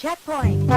checkpoint.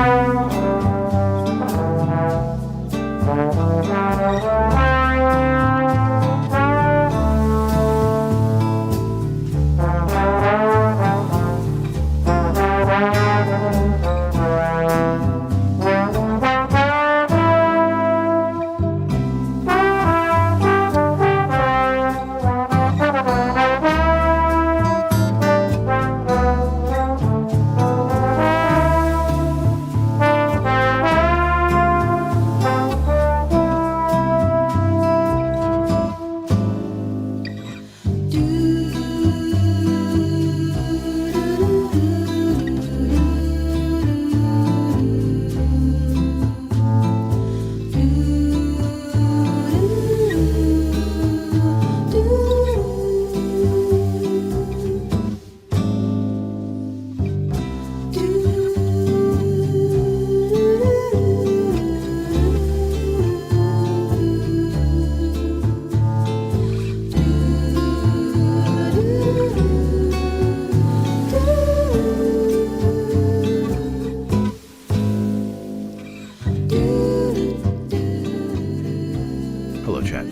Hello, chat.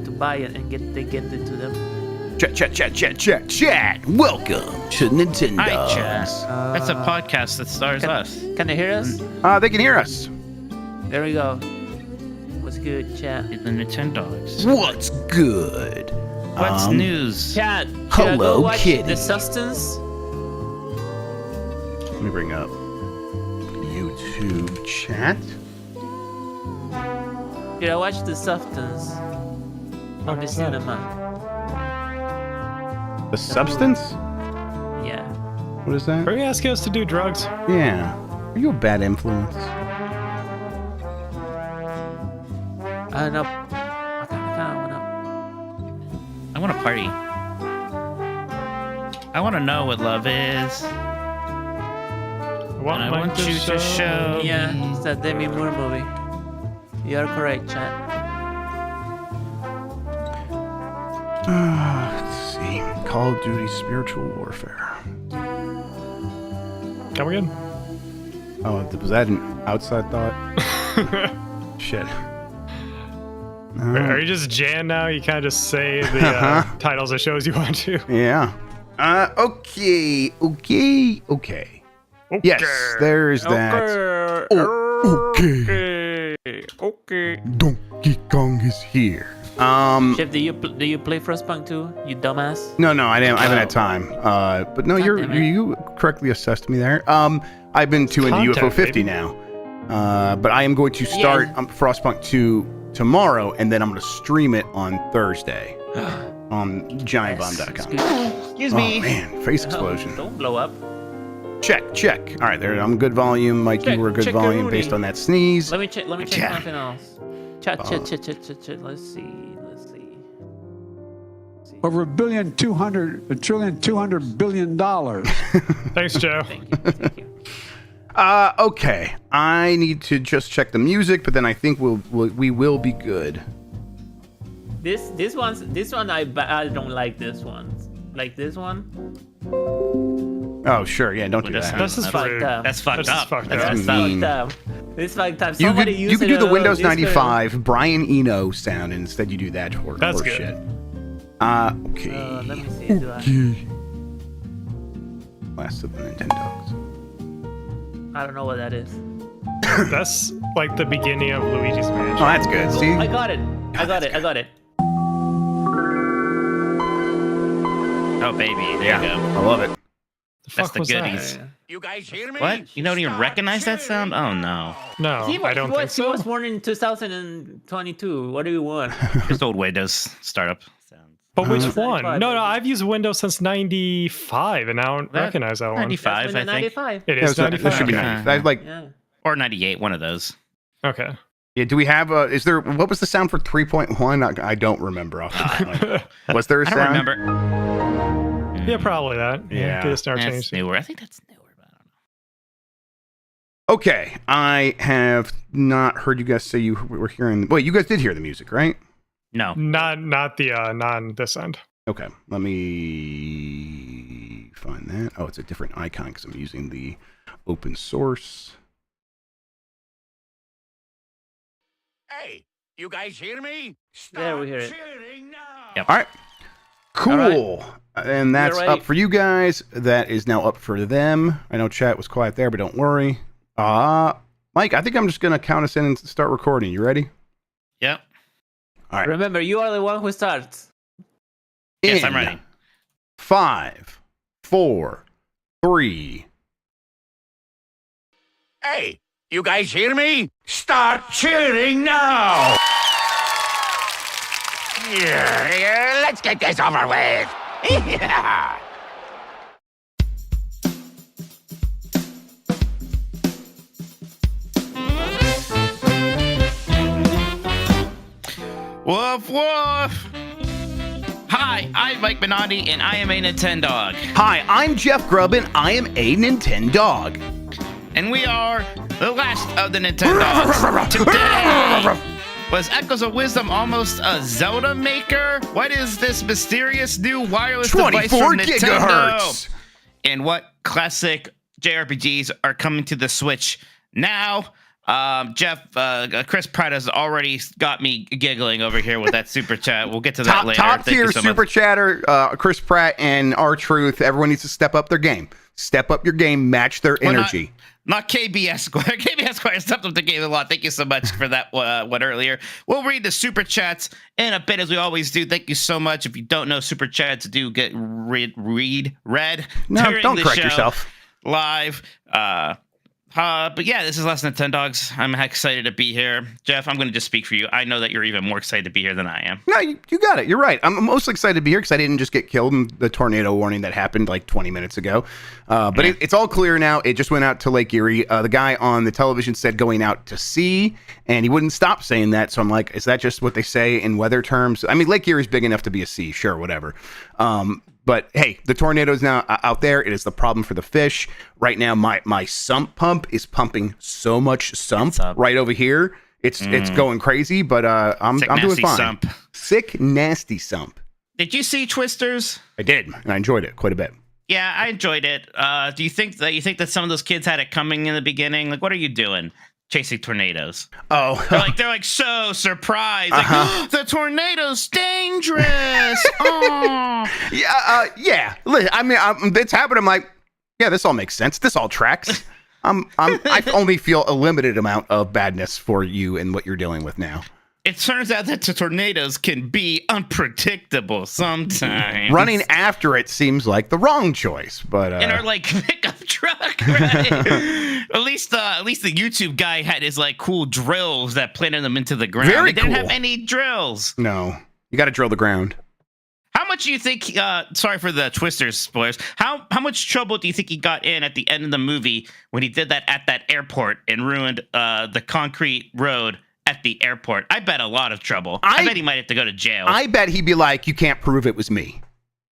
To buy it and get it to them. Chat. Welcome to Nintendogs. Hi, chat. That's a podcast that stars us. Can they hear us? They can hear us. There we go. What's good, chat? The Nintendogs. What's good? What's news? Chat, should I Hello, go watch kitty. The Sustenance? Let me bring up YouTube chat. Should I watch The Substance on the cinema? The Substance? Yeah. What is that? Are you asking us to do drugs? Yeah. Are you a bad influence? I don't know. I kind of wanna. I want to party. I want to know what love is. And I want you to show Yeah, me. it's that Demi Moore movie. You are correct, chat. Let's see. Call of Duty Spiritual Warfare. Come again? Oh, was that an outside thought? Shit. Are you just Jan now? You kind of just say the titles of shows you want to. Yeah. Okay. Yes, there's that. Okay. Donkey Kong is here. Chef, do you play Frostpunk 2? You dumbass. No, I didn't. I haven't had time. But no, God damn it. you correctly assessed me there. I've been too into Content, UFO 50 baby. now. But I am going to start Frostpunk 2 tomorrow, and then I'm going to stream it on Thursday on GiantBomb.com. Excuse Oh me. man, face explosion. Don't blow up. Check. All right, there. I'm good volume. Mike, you were good volume based on that sneeze. Let me check Chat. something else. Chat. Let's see. Over $1.2 billion. Thanks, Joe. Thank you. Okay. I need to just check the music, but then I think we will be good. This one I don't like this one. Like this one. Oh, sure. Yeah, don't do that. This is Fucked rude. up. That's fucked This is up. fucked That's up. messed That's up. mean. This fucked up. You Somebody could use do the it, Windows this could- 95 Brian Eno sound, and instead you do that horse That's good. shit. Okay. Let me see. Do Last of the Nintendogs. I don't know what that is. That's like the beginning of Luigi's Oh, Mansion. that's good. See? I got it. I got it. Oh, baby. There Yeah, you go. I love it. The That's fuck the was that? goodies. You guys hear me? What? You don't even recognize that sound? Oh, no. No, He I don't think He so. was born in 2022. What do you want? Just old Windows startup sounds. But which It's one? 95, No, baby. I've used Windows since 95, and I don't recognize that one. 95, That's I think. 95. It Yeah, is so 95. that should be Okay. 90. That's like, Yeah. Or 98, one of those. Okay. yeah. Do we have? Is there? What was the sound for 3.1? I don't remember off the top of my head. Was there a I sound? don't remember. Yeah, probably that. Yeah. Get a star That's change. newer. I think that's newer, but I don't know. Okay, I have not heard you guys say you were hearing. Well, you guys did hear the music, right? No. Not the non this end. Okay, let me find that. Oh, it's a different icon because I'm using the open source. Hey, you guys hear me? There, we hear it. Cheering now. Yep. All right, cool. All And that's ready. up for you guys. That is now up for them. I know chat was quiet there, but don't worry. Mike, I think I'm just gonna count us in and start recording. You ready? Yep. All right. Remember, you are the one who starts. Yes, In I'm ready. 5, 4, 3. Hey, you guys hear me? Start cheering now. Yeah, let's get this over with. Yeah. Woof woof. Hi, I'm Mike Minotti, and I am a Nintendog. Hi, I'm Jeff Grubb, and I am a Nintendog. And we are the last of the Nintendogs. Today was Echoes of Wisdom almost a Zelda Maker? What is this mysterious new wireless device 24 from Nintendo? gigahertz. And what classic JRPGs are coming to the Switch now? Jeff, Chris Pratt has already got me giggling over here with that super chat. We'll get to that later. Top Thank you tier so super much. chatter, Chris Pratt and R-Truth. Everyone needs to step up their game. Step up your game, match their Well, energy. Not KBS Square. KBS Square stepped up the game a lot. Thank you so much for that one earlier. We'll read the super chats in a bit, as we always do. Thank you so much. If you don't know, super chats do get read No, during don't the correct show yourself. live. But yeah, this is Last Nintendogs. I'm excited to be here. Jeff, I'm going to just speak for you. I know that you're even more excited to be here than I am. No, you got it. You're right. I'm mostly excited to be here because I didn't just get killed in the tornado warning that happened like 20 minutes ago. But it's all clear now. It just went out to Lake Erie. The guy on the television said going out to sea, and he wouldn't stop saying that. So I'm like, is that just what they say in weather terms? I mean, Lake Erie's big enough to be a sea. Sure, whatever. But hey, the tornado's now out there. It is the problem for the fish. Right now, my sump pump is pumping so much sump right over here. It's going crazy, but I'm doing nasty fine. sump. Sick, nasty sump. Did you see Twisters? I did, and I enjoyed it quite a bit. Yeah, I enjoyed it. Do you think that some of those kids had it coming in the beginning? Like, what are you doing? Chasing tornadoes. Oh, They're like so surprised. Like, the tornado's dangerous. Oh. yeah. I mean, it's happened. I'm like, yeah, this all makes sense. This all tracks. I only feel a limited amount of badness for you and what you're dealing with now. It turns out that the tornadoes can be unpredictable sometimes. Running after it seems like the wrong choice, but in our like pickup truck, right? at least the YouTube guy had his like cool drills that planted them into the ground. Very He didn't cool. have any drills. no, you got to drill the ground. How much do you think? Sorry for the Twisters spoilers. How much trouble do you think he got in at the end of the movie when he did that at that airport and ruined the concrete road at the airport? I bet a lot of trouble. I bet he might have to go to jail. I bet he'd be like, you can't prove it was me.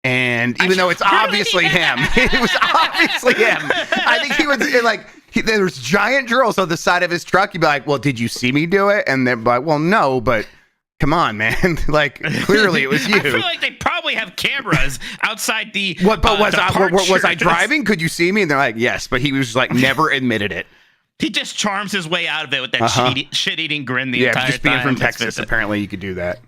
And even though it's obviously him, it was obviously him. I think he was like, there's giant drills on the side of his truck. He'd be like, well, did you see me do it? And they're like, well, no, but come on, man. Like, clearly it was you. I feel like they probably have cameras outside the. What? But was I departures. driving? Could you see me? And they're like, yes. But he was like, never admitted it. He just charms his way out of it with that shit-eating grin the entire time. Yeah, just being from It's Texas, fantastic. apparently you could do that.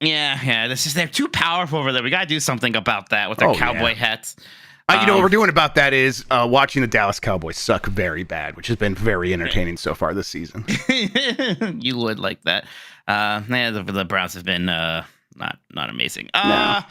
Yeah. They're too powerful over there. We gotta do something about that with their cowboy hats. You know what we're doing about that is watching the Dallas Cowboys suck very bad, which has been very entertaining so far this season. You would like that. The Browns have been not amazing. No,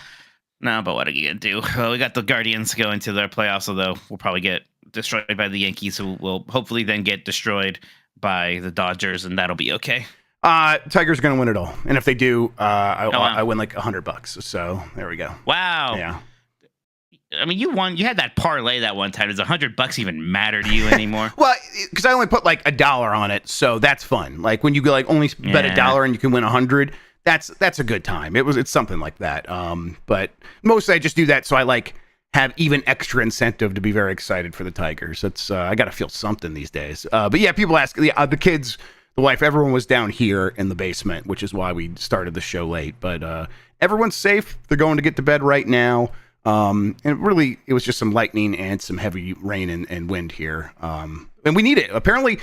but what are you gonna do? We got the Guardians going to their playoffs, although we'll probably get destroyed by the Yankees, who will hopefully then get destroyed by the Dodgers, and that'll be okay. Tigers are gonna win it all, and if they do, wow. I win like $100. So there we go. Wow. Yeah. I mean, you won. You had that parlay that one time. Does $100 even matter to you anymore? Well, because I only put like $1 on it, so that's fun. Like when you go like only bet $1 and you can win 100. That's a good time. It's something like that. But mostly I just do that so I like have even extra incentive to be very excited for the Tigers. That's I got to feel something these days. But yeah, people ask the kids. the wife, everyone was down here in the basement, which is why we started the show late. But everyone's safe. They're going to get to bed right now. And really, it was just some lightning and some heavy rain and wind here. And we need it. Apparently,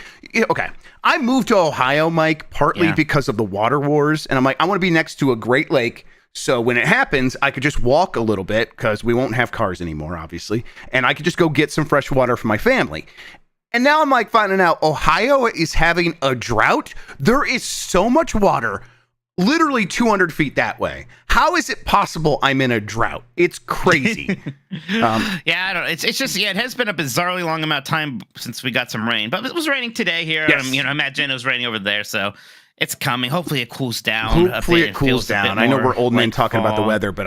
okay. I moved to Ohio, Mike, partly because of the water wars. And I'm like, I want to be next to a great lake. So when it happens, I could just walk a little bit because we won't have cars anymore, obviously. And I could just go get some fresh water for my family. And now I'm like finding out Ohio is having a drought. There is so much water, literally 200 feet that way. How is it possible I'm in a drought? It's crazy. Yeah, I don't. It's just it has been a bizarrely long amount of time since we got some rain, but it was raining today here. Yes. Imagine it was raining over there, so it's coming. Hopefully, it cools down. Hopefully, it cools down. I know we're old men talking about the weather, but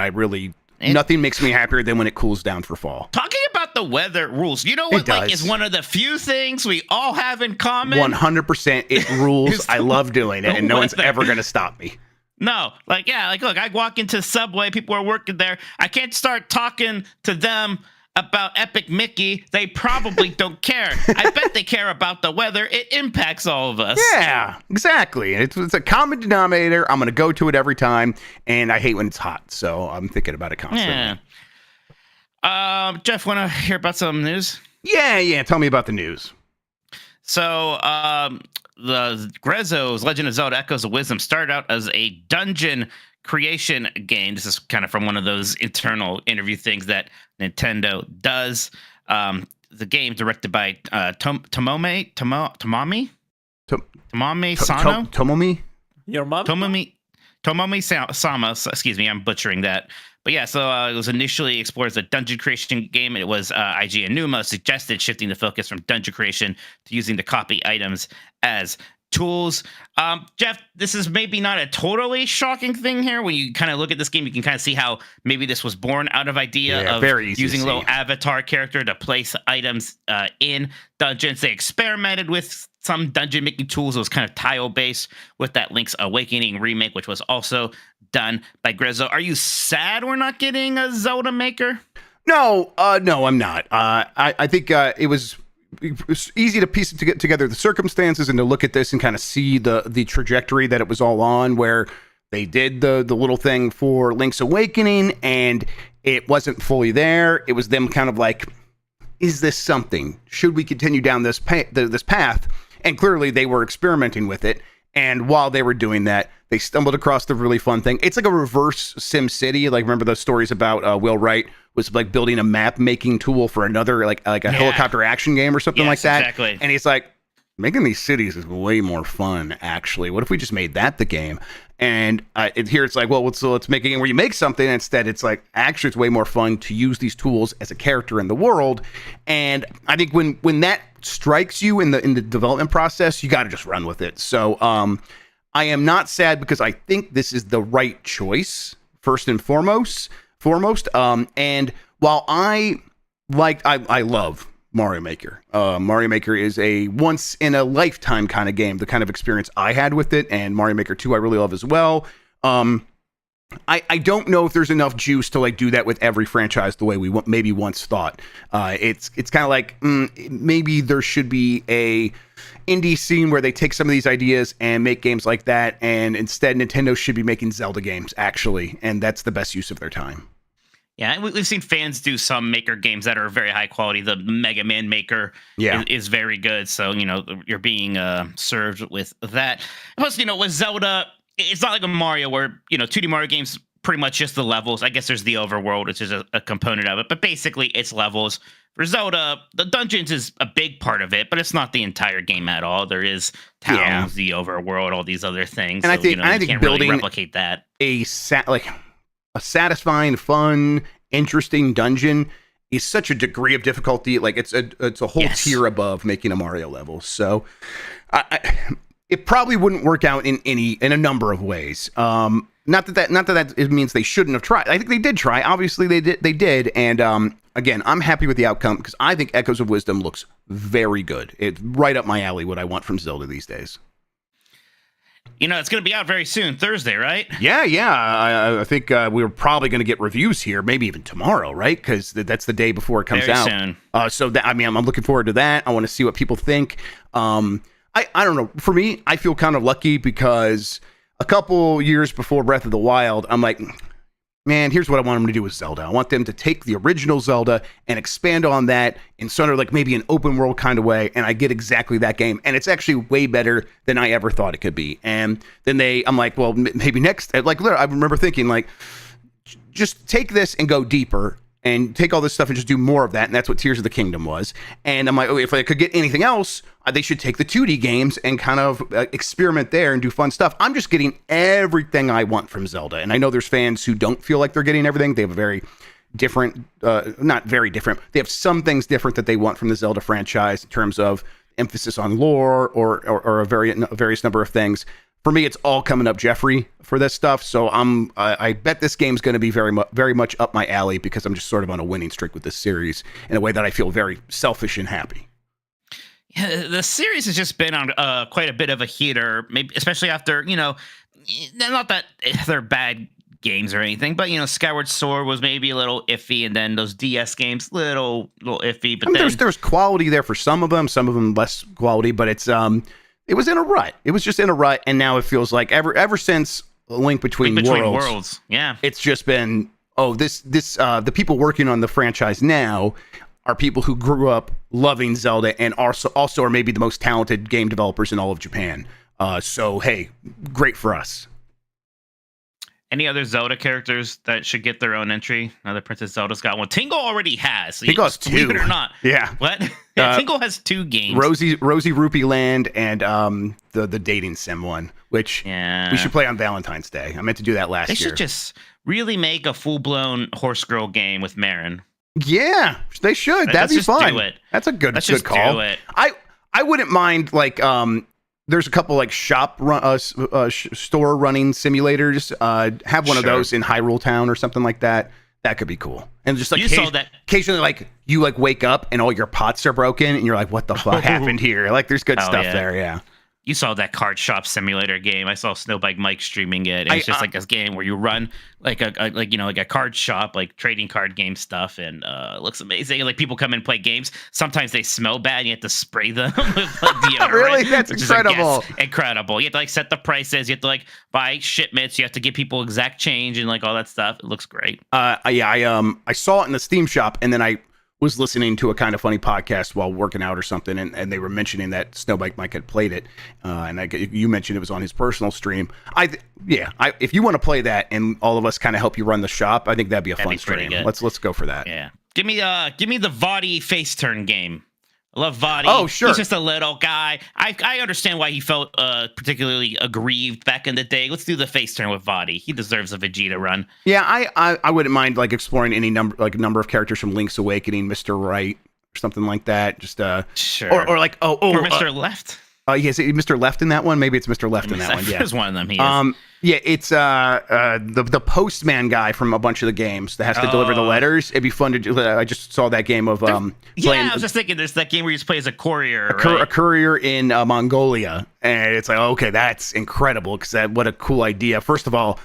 nothing makes me happier than when it cools down for fall. Talking about the weather rules. You know what? Like, is one of the few things we all have in common. 100%, it rules. I love doing it, and no one's ever going to stop me. No, look, I walk into Subway, people are working there. I can't start talking to them about Epic Mickey. They probably don't care. I bet they care about the weather. It impacts all of us. Yeah, exactly. It's a common denominator. I'm going to go to it every time, and I hate when it's hot, so I'm thinking about it constantly. Yeah. Jeff, want to hear about some news? Yeah. Tell me about the news. So, the Grezzo's Legend of Zelda Echoes of Wisdom started out as a dungeon creation game. This is kind of from one of those internal interview things that Nintendo does. The game directed by Tomomi Sano? Tomomi? Your mom? Tomomi Sama. Excuse me, I'm butchering that. But yeah, so it was initially explored as a dungeon creation game. It was IG Enuma suggested shifting the focus from dungeon creation to using the copy items as tools. Jeff, this is maybe not a totally shocking thing here. When you kind of look at this game, you can kind of see how maybe this was born out of idea of using a little avatar character to place items in dungeons. They experimented with some dungeon making tools. It was kind of tile based with that Link's Awakening remake, which was also done by Grezzo. Are you sad we're not getting a Zelda Maker? No, I'm not. I think it was easy to piece it together the circumstances and to look at this and kind of see the trajectory that it was all on, where they did the little thing for Link's Awakening and it wasn't fully there. It was them kind of like, is this something? Should we continue down this path? And clearly they were experimenting with it. And while they were doing that, they stumbled across the really fun thing. It's like a reverse Sim City. Like, remember those stories about Will Wright was like building a map making tool for another like a helicopter action game or something like that. Exactly. And he's like, making these cities is way more fun, actually. What if we just made that the game? And here it's like, well, let's make a game where you make something. Instead, it's like, actually, it's way more fun to use these tools as a character in the world. And I think when that strikes you in the development process, you got to just run with it. So I am not sad because I think this is the right choice, first and foremost. And while I love Mario Maker. Mario Maker is a once in a lifetime kind of game, the kind of experience I had with it, and Mario Maker 2 I really love as well. I don't know if there's enough juice to like do that with every franchise the way we maybe once thought. It's kind of like maybe there should be a indie scene where they take some of these ideas and make games like that, and instead Nintendo should be making Zelda games actually, and that's the best use of their time. Yeah, we've seen fans do some Maker games that are very high quality. The Mega Man Maker is very good. So, you're being served with that. Plus, with Zelda, it's not like a Mario where, 2D Mario games, pretty much just the levels. I guess there's the overworld, which is a component of it. But basically, it's levels. For Zelda, the dungeons is a big part of it, but it's not the entire game at all. There is towns, the overworld, all these other things. And so, I think can't building really replicate that. A satisfying, fun, interesting dungeon is such a degree of difficulty. Like it's a whole tier above making a Mario level. So it probably wouldn't work out in a number of ways. Not that it means they shouldn't have tried. I think they did try. Obviously they did. And again, I'm happy with the outcome because I think Echoes of Wisdom looks very good. It's right up my alley, what I want from Zelda these days. It's going to be out very soon, Thursday, right? Yeah. I think we're probably going to get reviews here, maybe even tomorrow, right? Because that's the day before it comes very out. Soon. I'm looking forward to that. I want to see what people think. I don't know. For me, I feel kind of lucky because a couple years before Breath of the Wild, I'm like, man, here's what I want them to do with Zelda. I want them to take the original Zelda and expand on that in sort of like maybe an open world kind of way. And I get exactly that game. And it's actually way better than I ever thought it could be. And then I'm like, well, maybe next, like, literally, I remember thinking like, just take this and go deeper and take all this stuff and just do more of that. And that's what Tears of the Kingdom was. And I'm like, oh, if I could get anything else, they should take the 2D games and kind of experiment there and do fun stuff. I'm just getting everything I want from Zelda. And I know there's fans who don't feel like they're getting everything. They have a very different, not very different. They have some things different that they want from the Zelda franchise in terms of emphasis on lore or a various number of things. For me, it's all coming up Jeffrey for this stuff. So I bet this game's going to be very much up my alley because I'm just sort of on a winning streak with this series in a way that I feel very selfish and happy. Yeah, the series has just been on quite a bit of a heater, maybe especially after, not that they're bad games or anything, but Skyward Sword was maybe a little iffy, and then those DS games little iffy. But there's quality there for some of them less quality, but it's it was in a rut. It was just in a rut, and now it feels like ever since Link Between Worlds, yeah, it's just been the people working on the franchise now are people who grew up loving Zelda and also are maybe the most talented game developers in all of Japan. So hey, great for us. Any other Zelda characters that should get their own entry? Now that Princess Zelda's got one. Tingle already has. So Tingle has two. Believe it or not. Yeah. What? Yeah, Tingle has 2 games. Rosie Rupee Land and the dating sim one, which we should play on Valentine's Day. I meant to do that last year. They should just really make a full-blown horse girl game with Marin. Yeah, they should. That'd be fun. Do it. That's a good call. Do it. I wouldn't mind like there's a couple like store running simulators. Have one of those in Hyrule Town or something like that. That could be cool. And just like occasionally like you like wake up and all your pots are broken and you're like, what the fuck happened here? Like there's good stuff there. Yeah. You saw that card shop simulator game. I saw Snowbike Mike streaming it. It's just like this game where you run like a card shop, like trading card game stuff, and it looks amazing. Like people come and play games. Sometimes they smell bad, and you have to spray them with like deodorant. Really, that's incredible. Incredible. You have to like set the prices. You have to like buy shipments. You have to give people exact change and like all that stuff. It looks great. I saw it in the Steam shop, and then I was listening to a Kind of Funny podcast while working out or something, and they were mentioning that Snowbike Mike had played it, and you mentioned it was on his personal stream. If you want to play that and all of us kind of help you run the shop, I think that'd be a fun stream. Let's go for that. Yeah, give me the Vaati face turn game. I love Vaati. Oh, sure. He's just a little guy. I understand why he felt particularly aggrieved back in the day. Let's do the face turn with Vaati. He deserves a Vegeta run. Yeah, I wouldn't mind like exploring any number of characters from Link's Awakening, Mr. Right, or something like that. Just sure. Or like or Mr. Left. Is it Mr. Left in that one? Maybe it's Mr. Left in that one. Yeah, there's one of them. He is. Yeah, it's the postman guy from a bunch of the games that has to deliver the letters. It'd be fun to do. I just saw that game of playing. I was just thinking, there's that game where you just play as a courier, a courier in Mongolia, and it's like, okay, that's incredible because what a cool idea. First of all,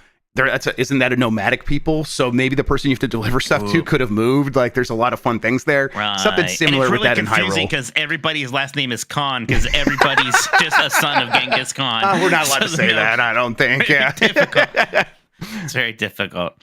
isn't that a nomadic people? So maybe the person you have to deliver stuff to could have moved. Like, there's a lot of fun things there. Right. Something similar with that in Hyrule. It's really confusing because everybody's last name is Khan because everybody's just a son of Genghis Khan. We're not allowed to say that, I don't think. Yeah. Difficult. It's very difficult.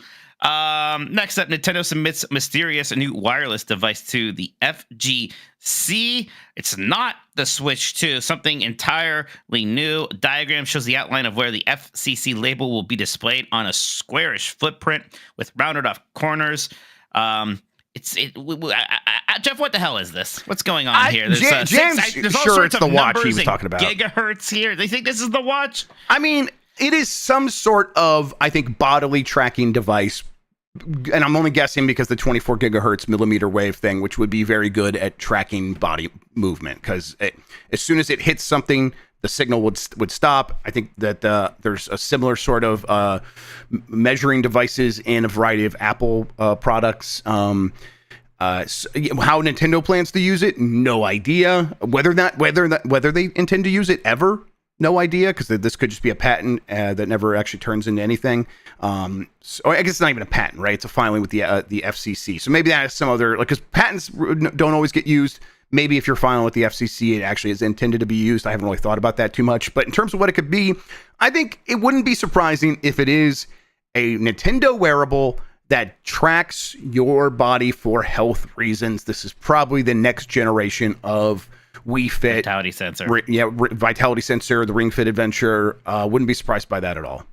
Next up, Nintendo submits mysterious new wireless device to the FGC. It's not the Switch 2, something entirely new. A diagram shows the outline of where the FCC label will be displayed on a squarish footprint with rounded off corners. Jeff, what the hell is this? What's going on here? There's James, all sorts it's the of watch he was talking about. Gigahertz here. They think this is the watch? I mean, it is some sort of, I think, bodily tracking device. And I'm only guessing because the 24 gigahertz millimeter wave thing, which would be very good at tracking body movement, because as soon as it hits something, the signal would stop. I think that there's a similar sort of measuring devices in a variety of Apple products. How Nintendo plans to use it, no idea. Whether they intend to use it ever, no idea, because this could just be a patent that never actually turns into anything. So I guess it's not even a patent, right? It's a filing with the FCC. So maybe that has some other, like, because patents don't always get used. Maybe if you're filing with the FCC, it actually is intended to be used. I haven't really thought about that too much. But in terms of what it could be, I think it wouldn't be surprising if it is a Nintendo wearable that tracks your body for health reasons. This is probably the next generation of Wii Fit. Vitality sensor. Vitality sensor, the Ring Fit Adventure. Wouldn't be surprised by that at all.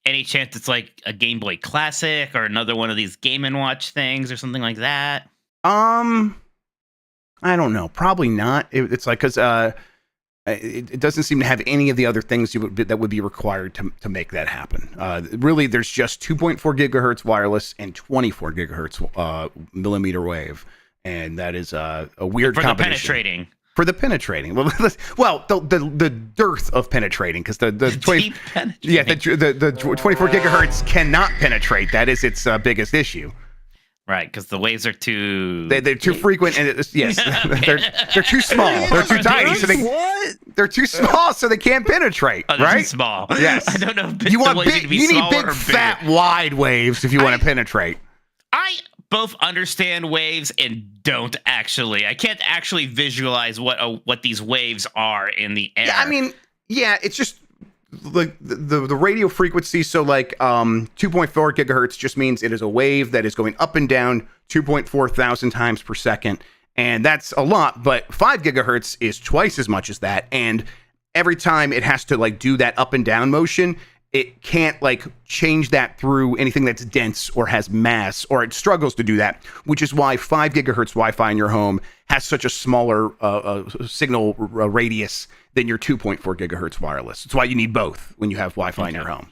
Any chance it's like a Game Boy Classic or another one of these Game & Watch things or something like that? I don't know. Probably not. It's like, because it doesn't seem to have any of the other things that would be required to make that happen. Really, there's just 2.4 gigahertz wireless and 24 gigahertz millimeter wave. And that is a weird combination. For the penetrating. Well, the dearth of penetrating, because the 20, yeah, the 24 gigahertz cannot penetrate. That is its biggest issue. Right, because the waves are too... They're too frequent, and yes, they're too small. They're too tiny, so they're too small, so they can't penetrate. Oh, they're right? Too small. Yes. I don't know. If you want big, you need big, fat, wide waves if you want to penetrate. I both understand waves and don't actually. I can't actually visualize what these waves are in the air. Yeah, I mean, yeah, it's just like the radio frequency. So like 2.4 gigahertz just means it is a wave that is going up and down 2.4 thousand times per second, and that's a lot. But 5 gigahertz is twice as much as that, and every time it has to like do that up and down motion, it can't like change that through anything that's dense or has mass, or it struggles to do that, which is why 5 gigahertz Wi-Fi in your home has such a smaller signal radius than your 2.4 gigahertz wireless. That's why you need both when you have Wi-Fi in your home.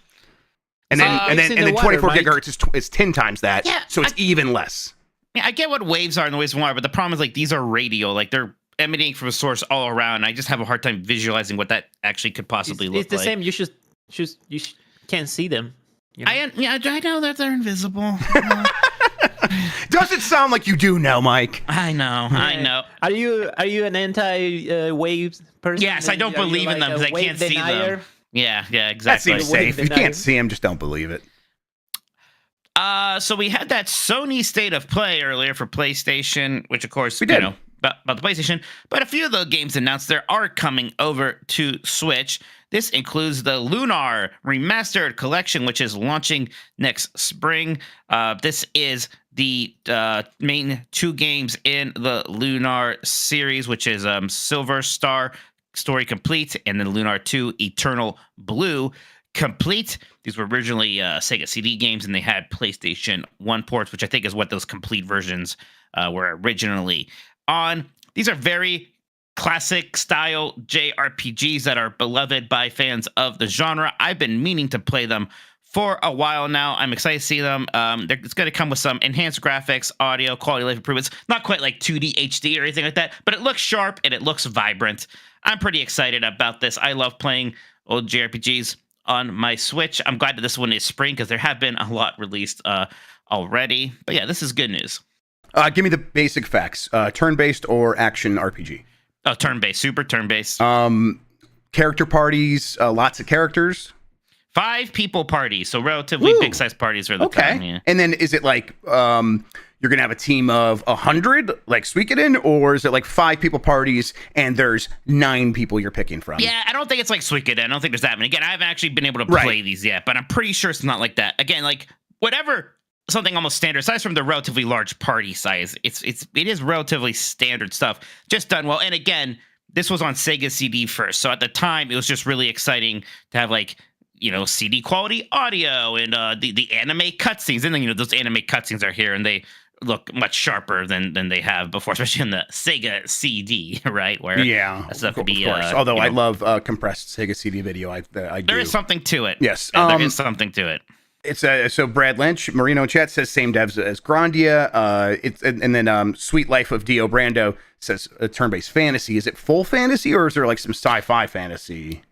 And then 24 gigahertz is 10 times that, so it's even less. Yeah, I get what waves are and the waves are, but the problem is like these are radio, like they're emitting from a source all around. I just have a hard time visualizing what that actually could possibly look like. It's the same. You can't see them. You know? I know that they're invisible. Does it sound like you do now, Mike? I know. Are you an anti-waves person? Yes, I don't believe in them because I can't see them. Yeah, exactly. That seems safe. If you can't see them, just don't believe it. So we had that Sony State of Play earlier for PlayStation, which of course we did. About the PlayStation, but a few of the games announced there are coming over to Switch. This includes the Lunar Remastered Collection, which is launching next spring. This is the main 2 games in the Lunar series, which is Silver Star Story Complete and then Lunar 2 Eternal Blue Complete. These were originally Sega CD games, and they had PlayStation 1 ports, which I think is what those complete versions were originally on. These are very classic style JRPGs that are beloved by fans of the genre. I've been meaning to play them for a while now. I'm excited to see them. It's going to come with some enhanced graphics, audio, quality of life improvements. Not quite like 2D HD or anything like that, but it looks sharp and it looks vibrant. I'm pretty excited about this. I love playing old JRPGs on my Switch. I'm glad that this one is spring because there have been a lot released already. But yeah, this is good news. Give me the basic facts. Turn-based or action RPG? Oh, turn-based. Super turn-based. Character parties, lots of characters. 5 people parties, so relatively big-sized parties are the time. Yeah. And then is it like you're going to have a team of 100, like Suikoden, or is it like 5 people parties and there's 9 people you're picking from? Yeah, I don't think it's like Suikoden. I don't think there's that many. Again, I haven't actually been able to play these yet, but I'm pretty sure it's not like that. Again, like whatever... something almost standard, aside from the relatively large party size. It is relatively standard stuff, just done well. And again, this was on Sega CD first, so at the time it was just really exciting to have like CD quality audio and the anime cutscenes. And then those anime cutscenes are here, and they look much sharper than they have before, especially in the Sega CD, right? Where that stuff could be. Although I love compressed Sega CD video, I do. There is something to it. Yes, there is something to it. It's so Brad Lynch, Marino in chat says same devs as Grandia. And then Sweet Life of Dio Brando says turn-based fantasy. Is it full fantasy or is there like some sci-fi fantasy?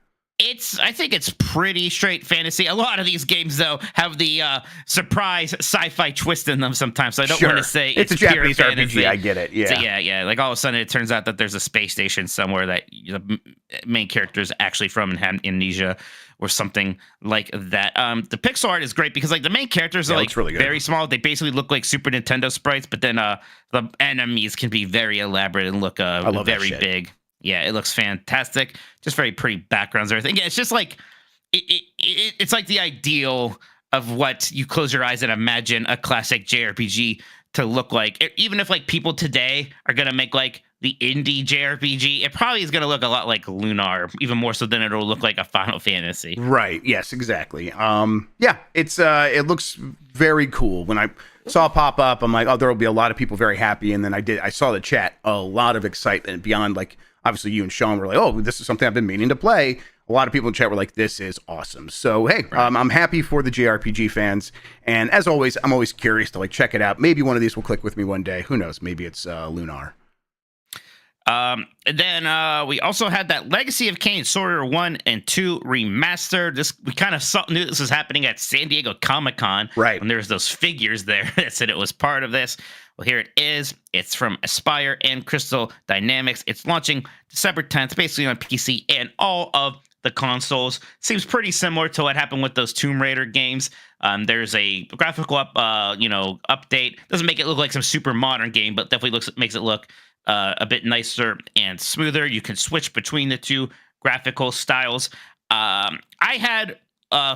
I think it's pretty straight fantasy. A lot of these games, though, have the surprise sci-fi twist in them sometimes. So I don't want to say it's a pure Japanese fantasy. RPG. I get it. Yeah, So yeah. Like all of a sudden, it turns out that there's a space station somewhere that the main character is actually from and have amnesia or something like that. The pixel art is great because like the main characters are like really good. very small. They basically look like Super Nintendo sprites, but then the enemies can be very elaborate and look very big. Yeah, it looks fantastic. Just very pretty backgrounds and everything. Yeah, it's just like it's like the ideal of what you close your eyes and imagine a classic JRPG to look like. Even if like people today are gonna make like the indie JRPG, it probably is gonna look a lot like Lunar, even more so than it'll look like a Final Fantasy. Right. Yes. Exactly. Yeah. It looks very cool. When I saw it pop up, I'm like, oh, there will be a lot of people very happy. And then I saw the chat, a lot of excitement beyond like. Obviously, you and Sean were like, oh, this is something I've been meaning to play. A lot of people in chat were like, this is awesome. So, hey, I'm happy for the JRPG fans. And as always, I'm always curious to like check it out. Maybe one of these will click with me one day. Who knows? Maybe it's Lunar. Then we also had that Legacy of Kain Sorcerer 1 and 2 remastered. We kind of knew this was happening at San Diego Comic-Con. Right. When there was those figures there that said it was part of this. Well, here it is. It's from Aspyr and Crystal Dynamics. It's launching December 10th, basically on PC and all of the consoles. Seems pretty similar to what happened with those Tomb Raider games. There's a graphical update. Doesn't make it look like some super modern game, but definitely makes it look a bit nicer and smoother. You can switch between the two graphical styles. I had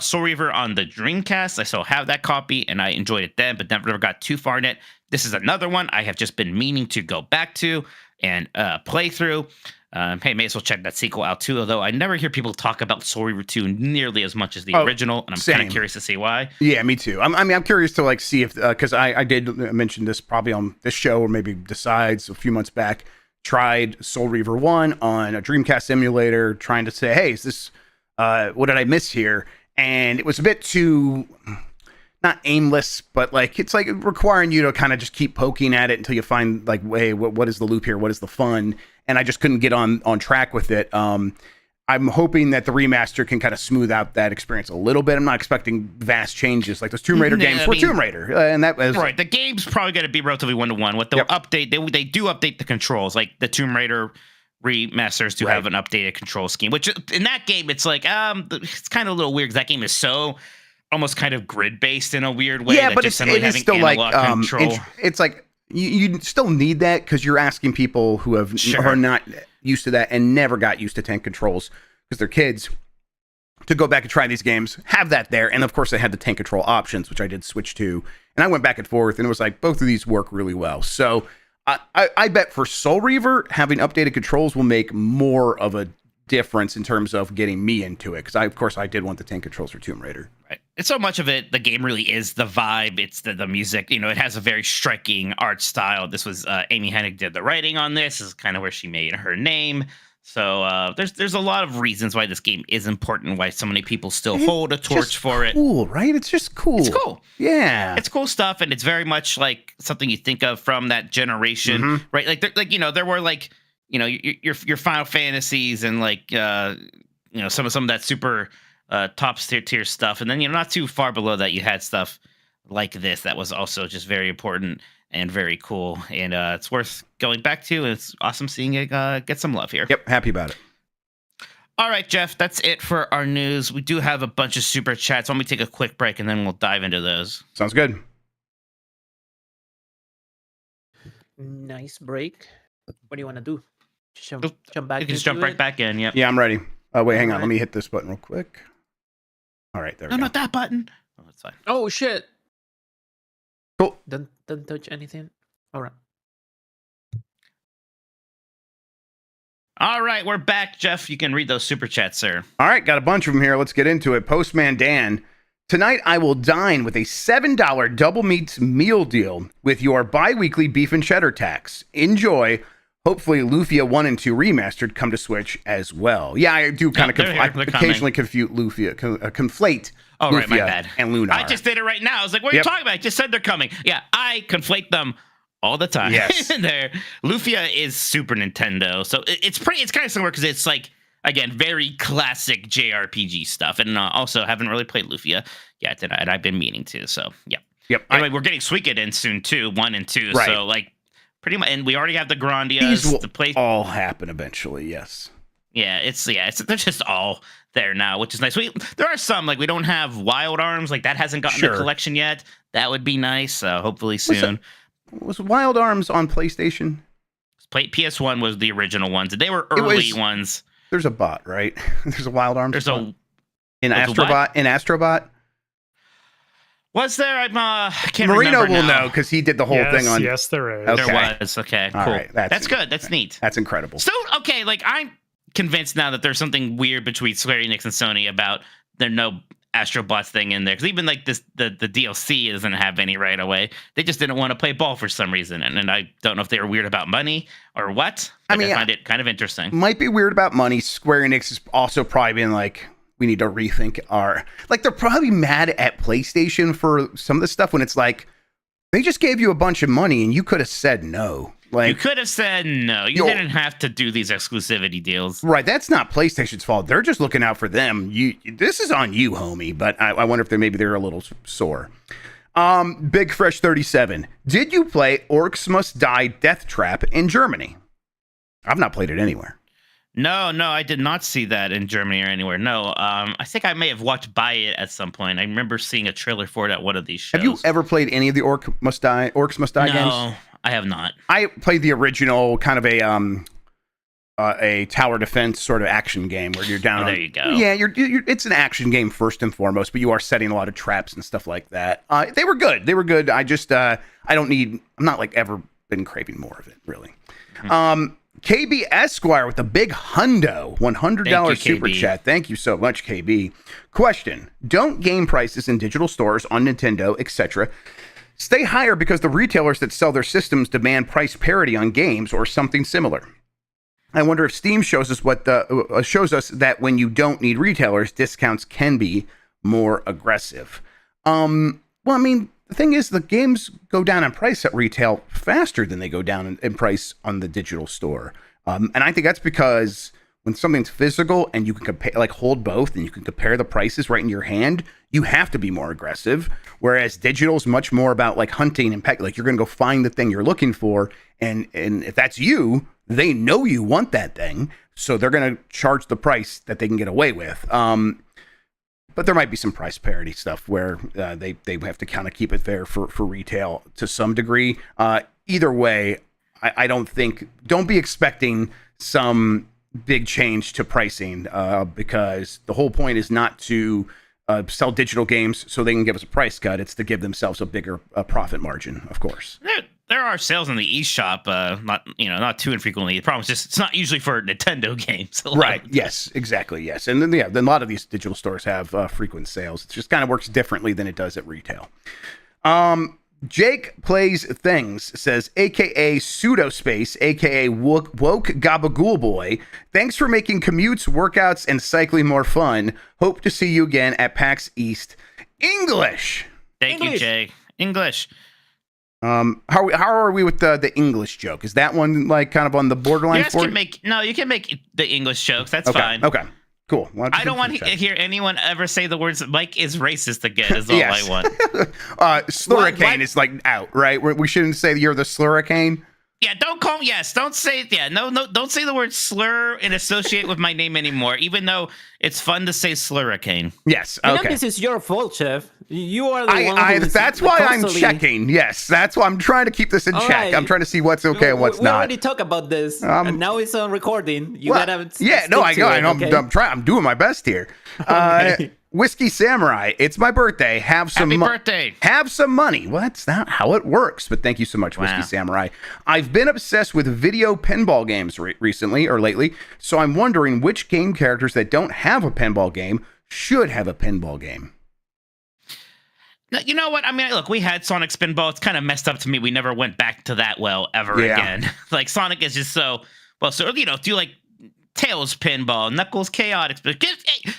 Soul Reaver on the Dreamcast. I still have that copy, and I enjoyed it then, but never got too far in it. This is another one I have just been meaning to go back to and play through. Hey, may as well check that sequel out too, although I never hear people talk about Soul Reaver 2 nearly as much as the original, and I'm kind of curious to see why. Yeah, me too. I'm curious to like see if, because I did mention this probably on this show or maybe Decides a few months back, tried Soul Reaver 1 on a Dreamcast emulator, trying to say, hey, is this, what did I miss here? And it was a bit too... not aimless, but like it's like requiring you to kind of just keep poking at it until you find like, hey, what is the loop here? What is the fun? And I just couldn't get on track with it. I'm hoping that the remaster can kind of smooth out that experience a little bit. I'm not expecting vast changes like those Tomb Raider games were Tomb Raider, and that was right. The game's probably going to be relatively 1-to-1. What they'll update, they do update the controls, like the Tomb Raider remasters do have an updated control scheme. Which in that game, it's like it's kind of a little weird because that game is so almost kind of grid based in a weird way. Yeah, but it is still like it's like you still need that because you're asking people who are not used to that and never got used to tank controls because they're kids to go back and try these games, have that there. And of course they had the tank control options, which I did switch to, and I went back and forth and it was like both of these work really well. So I bet for Soul Reaver having updated controls will make more of a difference in terms of getting me into it, because I did want the tank controls for Tomb Raider. Right. And so much of it, the game really is the vibe. It's the music. It has a very striking art style. This was Amy Hennig did the writing on this. This is kind of where she made her name. So there's a lot of reasons why this game is important, why so many people still hold a torch for it. Cool, right? It's just cool. It's cool. Yeah. It's cool stuff, and it's very much like something you think of from that generation, right? There were like your Final Fantasies and like some of that super top tier stuff, and then not too far below that you had stuff like this that was also just very important and very cool, and it's worth going back to, and it's awesome seeing it get some love here. Yep, happy about it. All right, Jeff, that's it for our news. We do have a bunch of super chats. Why don't we take a quick break and then we'll dive into those. Sounds good. Nice break. What do you want to do? Jump back. You can just jump right back in. Yep. Yeah, I'm ready. Oh wait, hang on. Let me hit this button real quick. All right, there we go. No, not that button. Oh, that's fine. Oh shit. Cool. Don't touch anything. All right. All right, we're back, Jeff. You can read those super chats, sir. All right, got a bunch of them here. Let's get into it. Postman Dan. Tonight, I will dine with a $7 double meats meal deal with your bi-weekly beef and cheddar tax. Enjoy. Hopefully, Lufia 1 and 2 remastered come to Switch as well. Yeah, I do kind of occasionally conflate Oh, Lufia right, my bad. and Lunar. I just did it right now. I was like, what are you talking about? I just said they're coming. Yeah, I conflate them all the time. Yes. Lufia is Super Nintendo. So it's kind of similar because it's like, again, very classic JRPG stuff. And also haven't really played Lufia yet, and I've been meaning to. So, yeah. Yep. Anyway, we're getting Suikoden in soon, too, 1 and 2. Right. So, like, pretty much, and we already have the Grandias. These will the play. all happen eventually, yes. Yeah, they're just all there now, which is nice. There are some, like, we don't have Wild Arms, like, that hasn't gotten the collection yet. That would be nice, hopefully soon. Was Wild Arms on PlayStation? PS1 was the original ones. They were early ones. There's a bot, right? There's a Wild Arms There's bot. In Astrobot? Was there? I can't Marino remember will know because he did the whole thing on. Yes, there is. Okay. There was. Okay, cool. All right, that's good. That's neat. That's incredible. So, okay, like, I'm convinced now that there's something weird between Square Enix and Sony about there no Astrobots thing in there. Because even, like, the DLC doesn't have any right away. They just didn't want to play ball for some reason. And I don't know if they were weird about money or what. But I find it kind of interesting. Might be weird about money. Square Enix has also probably been like, we need to rethink our... Like, they're probably mad at PlayStation for some of the stuff when it's like, they just gave you a bunch of money and you could have said no. Like, you could have said no. You didn't have to do these exclusivity deals. Right. That's not PlayStation's fault. They're just looking out for them. This is on you, homie. But I wonder if they're a little sore. Big Fresh 37. Did you play Orcs Must Die Death Trap in Germany? I've not played it anywhere. No, I did not see that in Germany or anywhere. No, I think I may have walked by it at some point. I remember seeing a trailer for it at one of these shows. Have you ever played any of the Orcs Must Die games? No, I have not. I played the original, kind of a tower defense sort of action game where you're down. There you go. Yeah, it's an action game first and foremost, but you are setting a lot of traps and stuff like that. They were good. I just I'm not like ever been craving more of it, really. Mm-hmm. KB Esquire with a big hundo, $100 super chat. Thank you so much, KB. Question: don't game prices in digital stores on Nintendo, etc., stay higher because the retailers that sell their systems demand price parity on games or something similar? I wonder if Steam shows us that when you don't need retailers, discounts can be more aggressive. Well, I mean, the thing is, the games go down in price at retail faster than they go down in price on the digital store. And I think that's because when something's physical and you can compare, like hold both, and you can compare the prices right in your hand, you have to be more aggressive. Whereas digital is much more about like hunting and like you're going to go find the thing you're looking for. And if that's you, they know you want that thing. So they're going to charge the price that they can get away with. But there might be some price parity stuff where they have to kind of keep it fair for retail to some degree. Either way, don't be expecting some big change to pricing because the whole point is not to sell digital games so they can give us a price cut. It's to give themselves a bigger profit margin, of course. There are sales in the eShop, not too infrequently. The problem is just it's not usually for Nintendo games. Right. Yes, exactly. Yes. And then, then a lot of these digital stores have frequent sales. It just kind of works differently than it does at retail. Jake Plays Things says, AKA Pseudospace, AKA Woke Gabagool Boy. Thanks for making commutes, workouts, and cycling more fun. Hope to see you again at PAX East. English. Thank you, Jay. English. How are we with the English joke? Is that one like kind of on the borderline? You can make the English jokes. That's fine. Okay. Cool. I don't want to hear anyone ever say the words "Mike is racist" again. Is all I want. Slurricane is like out, right? We shouldn't say you're the Slurricane. Yeah, don't call. Yes, don't say. Yeah, no, don't say the word slur and associate with my name anymore. Even though it's fun to say Slurricane. Yes. You okay. know, this is your fault, Chef. You are the one who's that's why I'm checking. Yes, that's why I'm trying to keep this in check. Right. I'm trying to see what's okay and what's not. We already talked about this, and now it's on recording. You gotta. I'm doing my best here. Okay. Whiskey Samurai, it's my birthday. Happy birthday. Have some money. Well, that's not how it works, but thank you so much, Whiskey Samurai. I've been obsessed with video pinball games recently or lately, so I'm wondering which game characters that don't have a pinball game should have a pinball game. Now, you know what? I mean, look, we had Sonic Spinball. It's kind of messed up to me. We never went back to that again. Like, Sonic is just so do like Tails Pinball, Knuckles Chaotix, but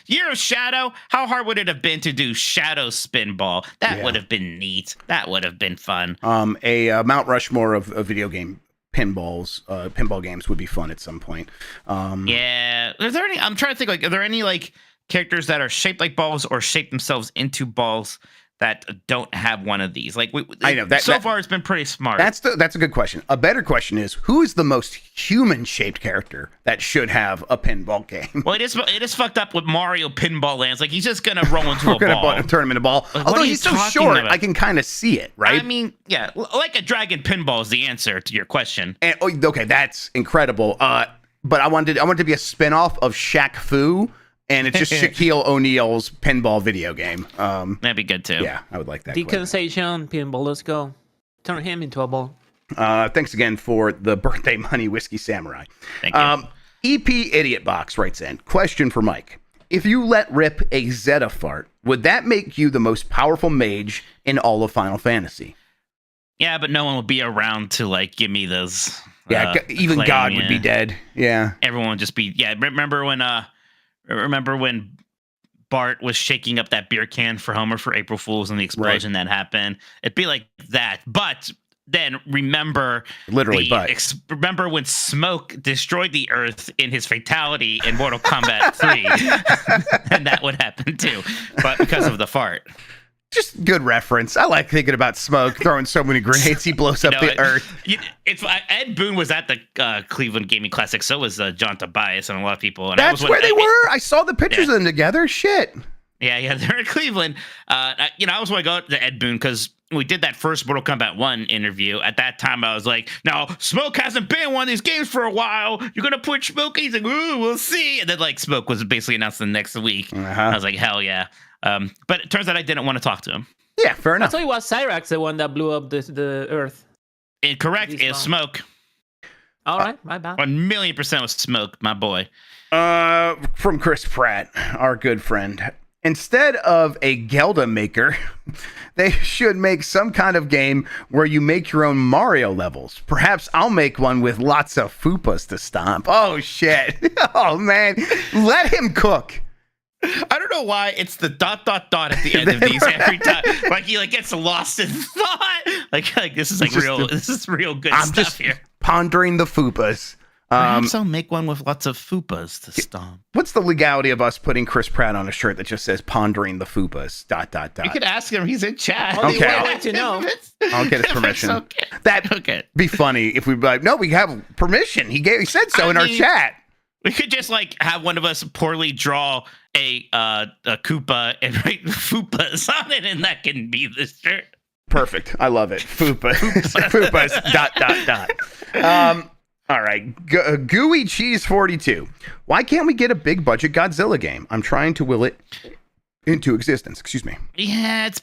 Year of Shadow. How hard would it have been to do Shadow Spinball? That would have been neat. That would have been fun. A Mount Rushmore of video game pinball games would be fun at some point. Yeah. Is there any? I'm trying to think. Like, are there any like characters that are shaped like balls or shape themselves into balls that don't have one of these? Like, I know that so far it's been pretty smart. That's a good question. A better question is, who is the most human-shaped character that should have a pinball game? Well, it is fucked up with Mario Pinball Lands. Like, he's just gonna roll into a ball. Turn him into a ball. Like, although he's so short, I can kind of see it, right? I mean, yeah, like a dragon pinball is the answer to your question. And, okay, that's incredible. But I wanted to be a spin-off of Shaq Fu. And it's just Shaquille O'Neal's pinball video game. That'd be good too. Yeah, I would like that. Decompensation, pinball, let's go. Turn him into a ball. Thanks again for the birthday money, Whiskey Samurai. Thank you. EP Idiot Box writes in, question for Mike. If you let rip a Zeta fart, would that make you the most powerful mage in all of Final Fantasy? Yeah, but no one will be around to like give me those. Yeah, even God would be dead. Yeah. Everyone would just be, Remember when Bart was shaking up that beer can for Homer for April Fools and the explosion that happened? It'd be like that. But then remember... remember when Smoke destroyed the Earth in his fatality in Mortal Kombat 3? And that would happen too. But because of the fart. Just good reference. I like thinking about Smoke throwing so many grenades he blows up the Earth. Ed Boon was at the Cleveland Gaming Classic. So was John Tobias and a lot of people. And that's where they were. I saw the pictures of them together. Shit. Yeah, they're in Cleveland. I was want to go to Ed Boon because we did that first Mortal Kombat 1 interview. At that time, I was like, "No, Smoke hasn't been in one of these games for a while. You're gonna put Smoke?" He's like, "Ooh, we'll see." And then like Smoke was basically announced the next week. I was like, "Hell yeah." But it turns out I didn't want to talk to him. Yeah, fair enough. I thought it was Cyrax, the one that blew up the Earth. Incorrect. It's Smoke. All right, my bad. 1,000,000% was Smoke, my boy. From Chris Pratt, our good friend. Instead of a Zelda Maker, they should make some kind of game where you make your own Mario levels. Perhaps I'll make one with lots of Fupas to stomp. Oh, shit. Oh, man. Let him cook. I don't know why it's the ... at the end of these every time. Like he like gets lost in thought. Like this is like this is real good I'm stuff just here. Pondering the Fupas. Perhaps I'll make one with lots of Fupas to stomp. What's the legality of us putting Chris Pratt on a shirt that just says "Pondering the Fupas"? ... You could ask him. He's in chat. Okay, I'd like to know. I'll get his permission. Okay. That'd be funny if we like. No, we have permission. He said so in our chat. We could just like have one of us poorly draw a Koopa and write Fupas on it, and that can be the shirt. Perfect. I love it. Fupas. Fupas. ... All right. Gooey Cheese 42. Why can't we get a big budget Godzilla game? I'm trying to will it into existence. Excuse me. Yeah, it's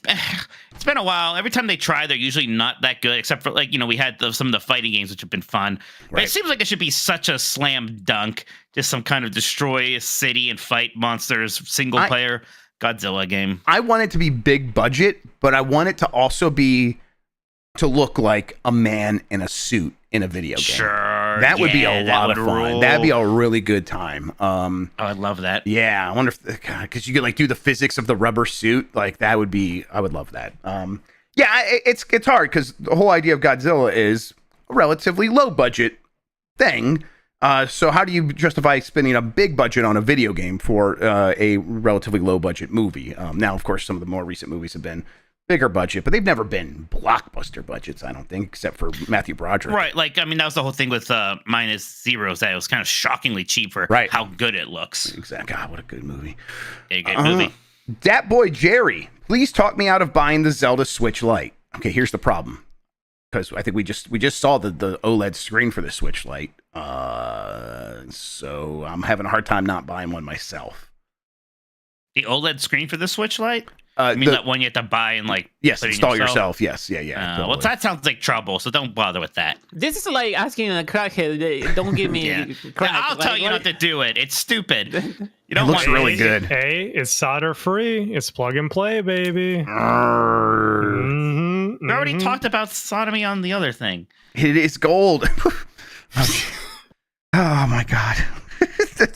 been a while. Every time they try, they're usually not that good, except for like, we had some of the fighting games, which have been fun. But it seems like it should be such a slam dunk, just some kind of destroy a city and fight monsters, single player Godzilla game. I want it to be big budget, but I want it to also be to look like a man in a suit in a video game. Sure. That would be a lot of fun. Rule. That'd be a really good time. I'd love that. Yeah, I wonder if, because you could like do the physics of the rubber suit. Like that would be, I would love that. Yeah, it's hard because the whole idea of Godzilla is a relatively low budget thing. So how do you justify spending a big budget on a video game for a relatively low budget movie? Now, of course, some of the more recent movies have been bigger budget, but they've never been blockbuster budgets, I don't think, except for Matthew Broderick. Right, like, I mean, that was the whole thing with Minus Zeros, that it was kind of shockingly cheap for how good it looks. Exactly. God, what a good movie. A good movie. Dat Boy Jerry, please talk me out of buying the Zelda Switch Lite. Okay, here's the problem. Because I think we just saw the OLED screen for the Switch Lite. So I'm having a hard time not buying one myself. The OLED screen for the Switch Lite? I mean, that one you have to buy and like install yourself. Yes, yeah. Totally. Well, that sounds like trouble, so don't bother with that. This is like asking a crackhead. Don't give me crack. I'll tell you not to do it. It's stupid. You don't it looks really good. Hey, it's solder free. It's plug and play, baby. We already talked about sodomy on the other thing. It is gold. Oh my god.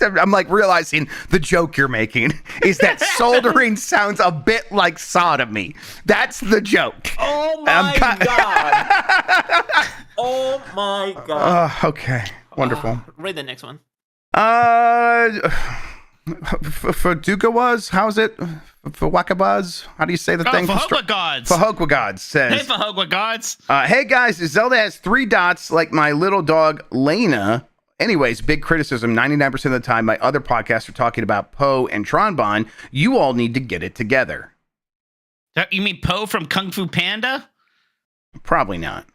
I'm like realizing the joke you're making is that soldering sounds a bit like sodomy. That's the joke. Oh my god. Oh my god. Okay. Wonderful. Read the next one. For Dukawas, how's it? For Wakabaz? How do you say the thing? Fahogwa Gods. Fahogwa Gods says. Hey, Fahogwa Gods. Hey guys, Zelda has 3 dots like my little dog Lena. Anyways, big criticism. 99% of the time, my other podcasts are talking about Poe and Tronbon. You all need to get it together. You mean Poe from Kung Fu Panda? Probably not.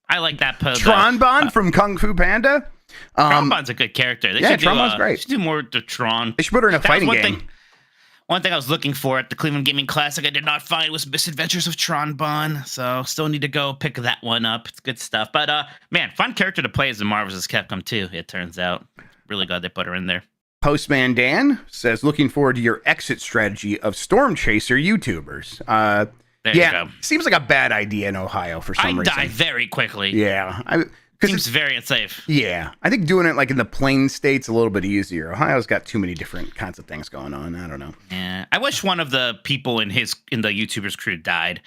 I like that Poe. Tronbon from Kung Fu Panda? Tronbon's a good character. Tronbon's great. They should do more to Tron. They should put her in a fighting game. One thing I was looking for at the Cleveland Gaming Classic I did not find was Misadventures of Tronbon, so still need to go pick that one up. It's good stuff. But, man, fun character to play as the Marvel vs. Capcom 2, it turns out. Really glad they put her in there. Postman Dan says, looking forward to your exit strategy of Storm Chaser YouTubers. There you go. Seems like a bad idea in Ohio for some reason. I die very quickly. Yeah. Seems very unsafe. Yeah. I think doing it like in the plain state's a little bit easier. Ohio's got too many different kinds of things going on. I don't know. Yeah. I wish one of the people in the YouTuber's crew died.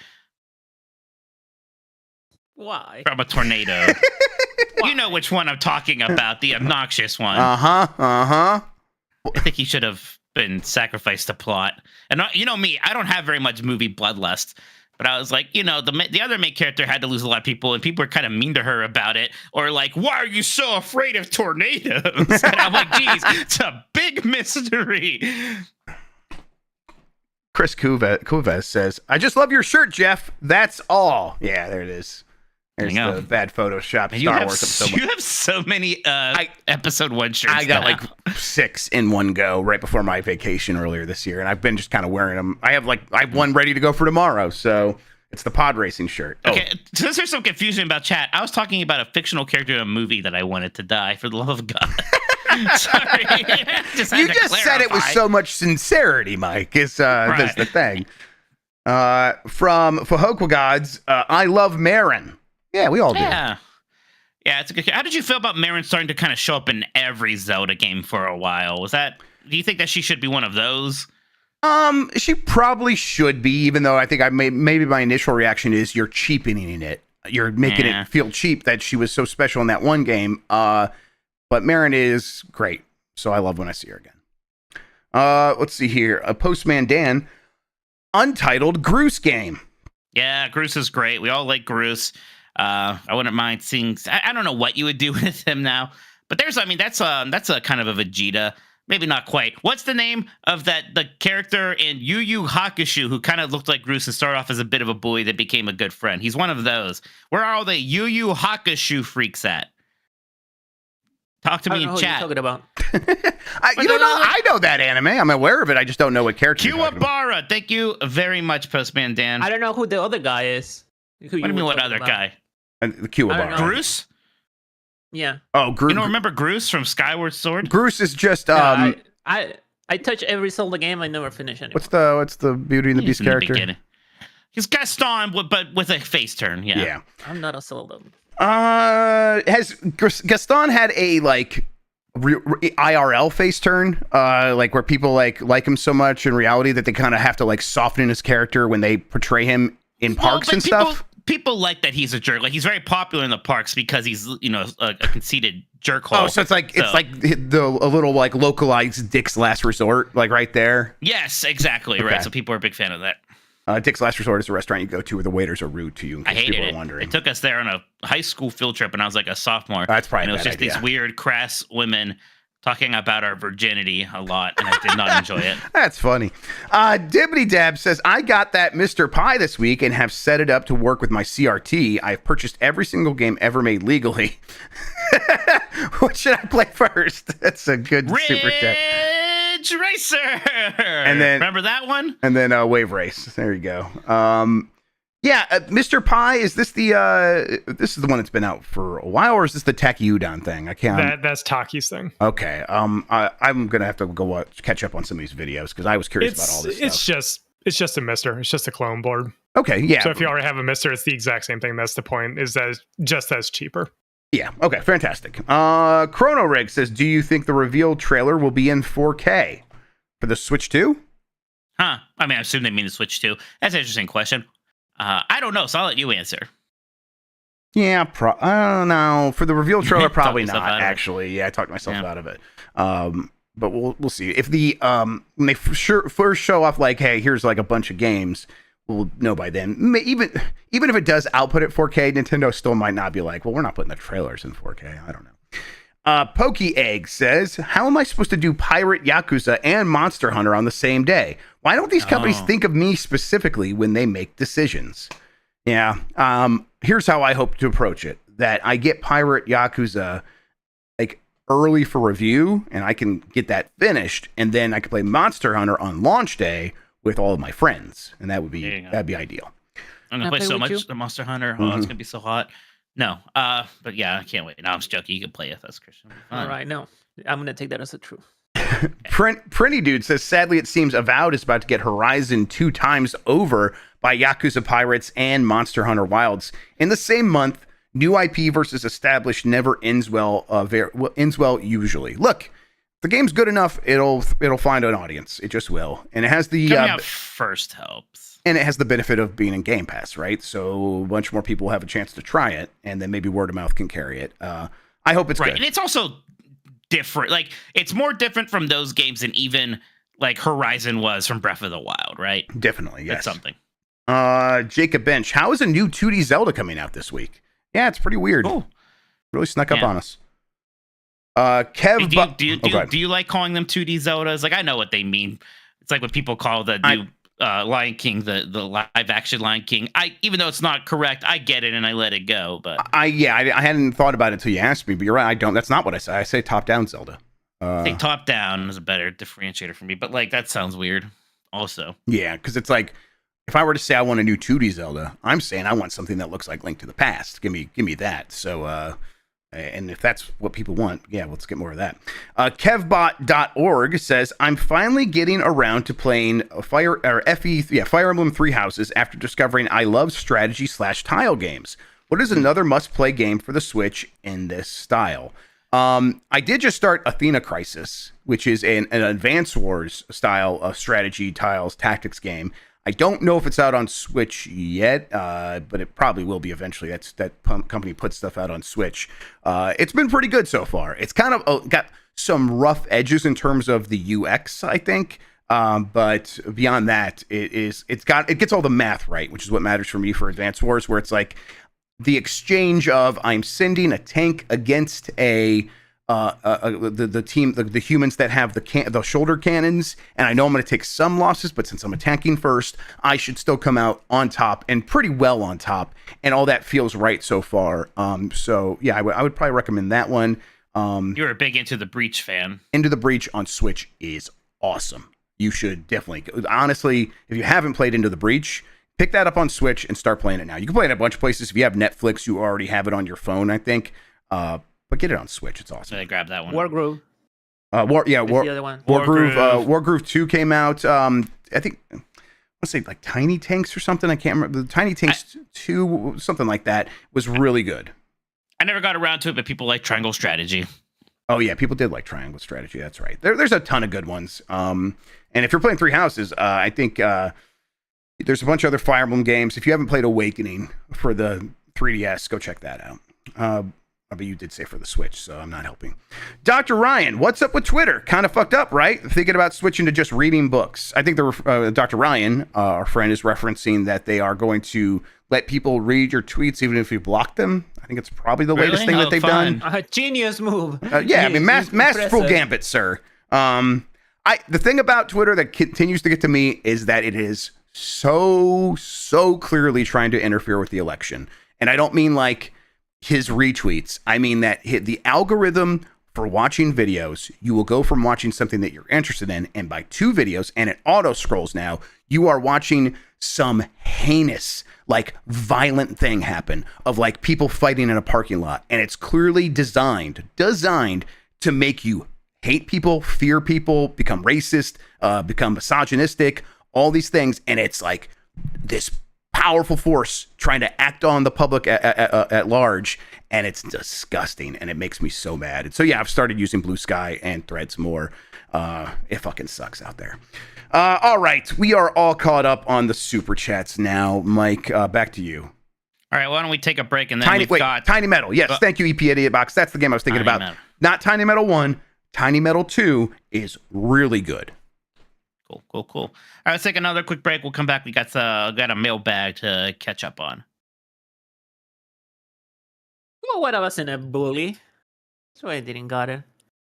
Why? From a tornado. You know which one I'm talking about, the obnoxious one. Uh-huh. I think he should have been sacrificed to plot. And you know me, I don't have very much movie bloodlust. But I was like, the other main character had to lose a lot of people, and people were kind of mean to her about it. Or like, why are you so afraid of tornadoes? And I'm like, geez, it's a big mystery. Chris Cuves says, I just love your shirt, Jeff. That's all. Yeah, there it is. There's the bad Photoshop Star Wars episode. You have so many episode 1 shirts. I got like 6 in one go right before my vacation earlier this year, and I've been just kind of wearing them. I have one ready to go for tomorrow, so it's the pod racing shirt. Okay, since there's some confusion about chat, I was talking about a fictional character in a movie that I wanted to die, for the love of God. Sorry. You just said it with so much sincerity, Mike. That's the thing. From Fahokwa Gods, I love Marin. Yeah, we all do. Yeah, it's a good. How did you feel about Marin starting to kind of show up in every Zelda game for a while? Do you think that she should be one of those? She probably should be, even though I think maybe my initial reaction is you're cheapening it. You're making it feel cheap that she was so special in that one game. But Marin is great, so I love when I see her again. Let's see here. Postman Dan, Untitled Groose game. Yeah, Groose is great. We all like Groose. I wouldn't mind seeing. I don't know what you would do with him now, but that's a kind of a Vegeta. Maybe not quite. What's the name of the character in Yu Yu Hakusho who kind of looked like Groose and started off as a bit of a bully that became a good friend? He's one of those. Where are all the Yu Yu Hakusho freaks at? Talk to me in chat. What are you talking about? I know that anime. I'm aware of it. I just don't know what character. Kiwabara. Thank you very much, Postman Dan. I don't know who the other guy is. What do you mean, what other guy? The Kiwabara. Groose? Yeah. Oh, Groose. You don't remember Groose from Skyward Sword? Groose is just I touch every Zelda game. I never finish anyone. What's the Beauty and the Beast character? He's Gaston, but with a face turn. Yeah. I'm not a Zelda. Has Gaston had a IRL face turn, where people like him so much in reality that they kind of have to soften his character when they portray him in parks and stuff? People like that he's a jerk. Like, he's very popular in the parks because he's a conceited jerkhole. Oh, so it's like a little localized Dick's Last Resort, right there. Yes, exactly. Okay. Right. So people are a big fan of that. Dick's Last Resort is a restaurant you go to where the waiters are rude to you. In case I hated people it. Are wondering. It took us there on a high school field trip, and I was like a sophomore. That's probably. And it was just these weird, crass women talking about our virginity a lot, and I did not enjoy it. That's funny. Dibbity Dab says, I got that Mr. Pie this week and have set it up to work with my CRT. I've purchased every single game ever made legally. What should I play first? That's a good super chat. Ridge Racer! And then, remember that one? And then Wave Race. There you go. Mr. Pie, is this this is the one that's been out for a while, or is this the Taki Udon thing? I can't. That's Taki's thing. Okay. I'm gonna have to go catch up on some of these videos because I was curious about all this stuff. It's just a Mister. It's just a clone board. Okay. Yeah. So if you already have a Mister, it's the exact same thing. That's the point. Is that it's just as cheaper. Yeah. Okay. Fantastic. Chrono Rig says, "Do you think the reveal trailer will be in 4K for the Switch 2?" Huh? I mean, I assume they mean the Switch 2. That's an interesting question. I don't know, so I'll let you answer. Yeah. I don't know. For the reveal trailer, probably yourself not. out of it. Actually, yeah, I talked myself out of it. But we'll see if the when they first show off like, hey, here's like a bunch of games. We'll know by then. Even if it does output at 4K, Nintendo still might not be like, well, we're not putting the trailers in 4K. I don't know. Pokey Egg says, "How am I supposed to do Pirate, Yakuza, and Monster Hunter on the same day? Why don't these companies think of me specifically when they make decisions?" Yeah. Here's how I hope to approach it: that I get Pirate, Yakuza like early for review, and I can get that finished, and then I can play Monster Hunter on launch day with all of my friends, and that'd be ideal. I'm gonna play so much the Monster Hunter. Oh, it's gonna be so hot. No, but yeah, I can't wait. No, I'm just joking. You can play it. That's Christian. All right, no, I'm gonna take that as a true. Printy Dude says, "Sadly, it seems Avowed is about to get Horizon 2 times over by Yakuza Pirates and Monster Hunter Wilds in the same month. New IP versus established never ends well. Ends well usually. Look, the game's good enough, it'll find an audience. It just will, and it has the coming out first helps, and it has the benefit of being in Game Pass, right? So a bunch more people will have a chance to try it, and then maybe word of mouth can carry it. I hope it's right, good. and it's also different. Like it's more different from those games than even like Horizon was from Breath of the Wild, right? Definitely, yes. That's something. Jacob Bench, how is a new 2D Zelda coming out this week? Yeah, it's pretty weird. Cool. Really snuck up on us. Kev, do you like calling them 2D Zeldas? Like I know what they mean. It's like what people call the new Lion King, the live action Lion King. Even though it's not correct, I get it and I let it go. But I hadn't thought about it until you asked me. But you're right. I don't. That's not what I say. I say top down Zelda. I think top down is a better differentiator for me. But like that sounds weird. Also, yeah, because it's like if I were to say I want a new 2D Zelda, I'm saying I want something that looks like Link to the Past. Give me that. So. And if that's what people want, yeah, let's get more of that. Kevbot.org says, "I'm finally getting around to playing Fire Emblem Three Houses after discovering I love strategy / tile games. What is another must-play game for the Switch in this style?" I did just start Athena Crisis, which is an Advance Wars style strategy tiles tactics game. I don't know if it's out on Switch yet, but it probably will be eventually. That company puts stuff out on Switch. It's been pretty good so far. It's kind of got some rough edges in terms of the UX, I think. But beyond that, it gets all the math right, which is what matters for me for Advance Wars, where it's like the exchange of I'm sending a tank against the team, the humans that have the shoulder cannons, and I know I'm going to take some losses, but since I'm attacking first, I should still come out on top and pretty well on top, and all that feels right so far. So yeah, I would probably recommend that one. You're a big Into the Breach fan. Into the Breach on Switch is awesome. You should definitely, honestly, if you haven't played Into the Breach, pick that up on Switch and start playing it now. You can play it in a bunch of places. If you have Netflix, you already have it on your phone, I think. But get it on Switch. It's awesome. So I grabbed that one. Wargroove. The other one. Wargroove. Wargroove 2 came out. I think I want to say like Tiny Tanks or something. I can't remember. The Tiny Tanks 2, something like that, was really good. I never got around to it, but people like Triangle Strategy. Oh yeah, people did like Triangle Strategy. That's right. There's a ton of good ones. And if you're playing Three Houses, I think there's a bunch of other Fire Emblem games. If you haven't played Awakening for the 3DS, go check that out. But you did say for the Switch, so I'm not helping. Dr. Ryan, what's up with Twitter? Kind of fucked up, right? Thinking about switching to just reading books. I think Dr. Ryan, our friend, is referencing that they are going to let people read your tweets even if you block them. I think it's probably the latest thing that they've done. A genius move. Yeah, I mean, masterful gambit, sir. The thing about Twitter that continues to get to me is that it is so clearly trying to interfere with the election. And I don't mean like his retweets. I mean that the algorithm for watching videos, you will go from watching something that you're interested in, and by 2 videos, and it auto scrolls now, you are watching some heinous, like violent thing happen of like people fighting in a parking lot. And it's clearly designed to make you hate people, fear people, become racist, become misogynistic, all these things. And it's like this powerful force trying to act on the public at large, and it's disgusting, and it makes me so mad. And so yeah, I've started using Blue Sky and Threads more. It fucking sucks out there. All right, we are all caught up on the super chats now. Mike, back to you. All right, why don't we take a break and then Tiny Metal. Yes, thank you, EP Idiot Box. That's the game I was thinking about. Metal. Not Tiny Metal 1. Tiny Metal 2 is really good. Cool. All right, let's take another quick break. We'll come back. We got a mailbag to catch up on. Well, what I wasn't a bully, so I didn't got it.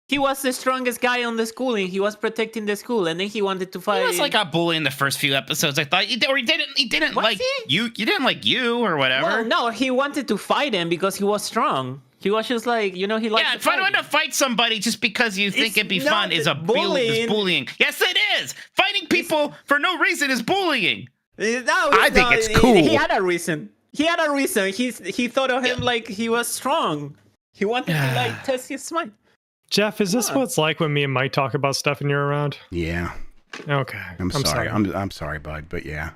He was the strongest guy on the school, and he was protecting the school, and then he wanted to fight. He was like a bully in the first few episodes. I thought, or he didn't Was like he? you. You didn't like you or whatever. Well, no, he wanted to fight him because he was strong. He was just like, he liked yeah, to if I want to fight somebody just because you think it'd be fun is bullying. Yes, it is. Fighting people for no reason is bullying. I think it's cool. He had a reason. He thought of him like he was strong. He wanted to test his mind. Jeff, is this what it's like when me and Mike talk about stuff and you're around? Yeah. Okay. I'm sorry. I'm sorry, bud, but yeah.